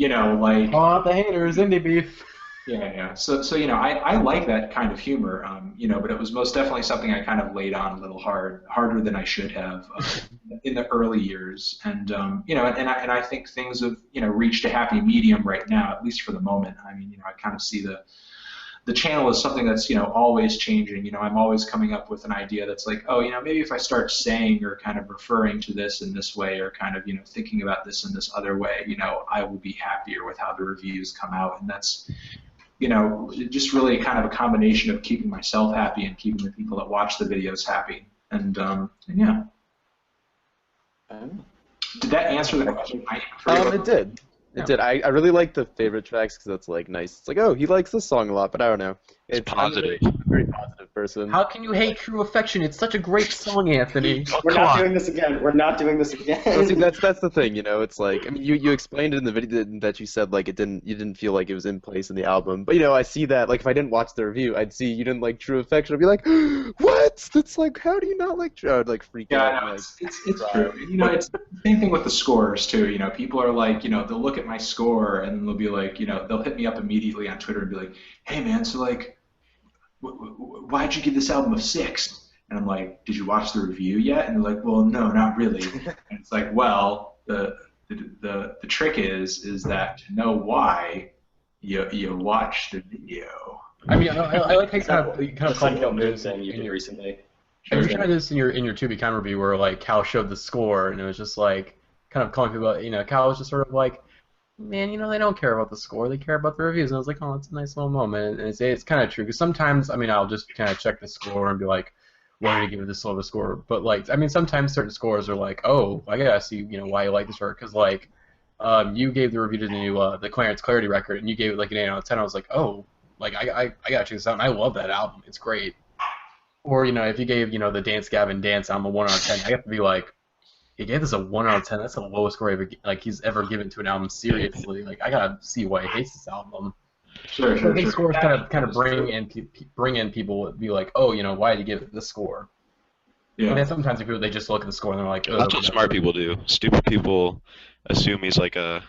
Like... Call out the haters, indie beef. Yeah. So I like that kind of humor, but it was most definitely something I kind of laid on a little harder than I should have in the early years, and and I think things have reached a happy medium right now, at least for the moment. I mean, I kind of see the channel as something that's always changing. I'm always coming up with an idea that's like, oh, maybe if I start saying or kind of referring to this in this way, or kind of thinking about this in this other way, I will be happier with how the reviews come out, and that's just really kind of a combination of keeping myself happy and keeping the people that watch the videos happy. And yeah. Did that answer the question? It did. It did. I really like the favorite tracks because it's like nice. It's like, oh, he likes this song a lot, but I don't know. It's positive. I'm a very positive person. How can you hate True Affection? It's such a great song, Anthony. We're not doing this again. We're not doing this again. Well, see, that's the thing, It's like, I mean, you explained it in the video that you said like you didn't feel like it was in place in the album, but I see that like if I didn't watch the review, I'd see you didn't like True Affection. I'd be like, what? That's like, how do you not like True? I'd like freak out. Yeah, it's true. It's the same thing with the scores too. People are like, they'll look at my score and they'll be like, they'll hit me up immediately on Twitter and be like, hey man, so like, why'd you give this album a 6? And I'm like, did you watch the review yet? And they're like, well, no, not really. And it's like, well, the trick is that to know why, you watch the video. I mean, I like how you kind of called like moves and you did recently. You tried this in your Tubi Kind review where like Cal showed the score and it was just like kind of calling people out. Cal was just sort of like, man, they don't care about the score, they care about the reviews. And I was like, oh, that's a nice little moment. And it's kind of true, because sometimes, I mean, I'll just kind of check the score and be like, why did you give this low of a score? But, like, I mean, sometimes certain scores are like, oh, I gotta see, why you like this record. Because, like, you gave the review to the new, the Clarence Clarity record, and you gave it, like, an 8 out of 10. I was like, oh, like, I gotta check this out. And I love that album. It's great. Or, if you gave, the Dance Gavin Dance on the 1 out of 10, I have to be like, he gave this a 1 out of 10. That's the lowest score he's ever given to an album. Seriously, like I gotta see why he hates this album. Sure. I think scores kind of bring in people be like, oh, why did you give it this score? Yeah. And then sometimes people they just look at the score and they're like, oh, that's what smart people do. Stupid people assume he's like a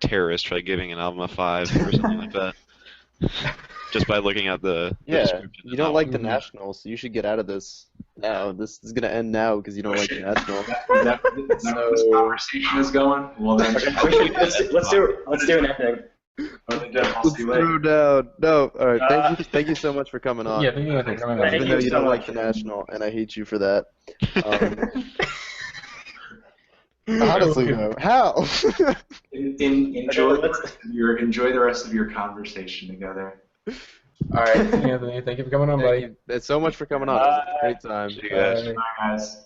terrorist for giving an album a 5 or something like that. Just by looking at the description. You don't like the National, so you should get out of this now. This is going to end now because you don't like the National. Is that where this conversation is going? Well, then, let's do an epic. Let's throw down. No, all right. Thank you so much for coming on. Yeah, thank you for coming on. Even though you don't like the National, and I hate you for that. Honestly, though, how? Enjoy the rest of your conversation together. All right, Anthony, thank you for coming on, buddy. Thanks so much for coming on. It was a great time. See you guys. Bye, guys.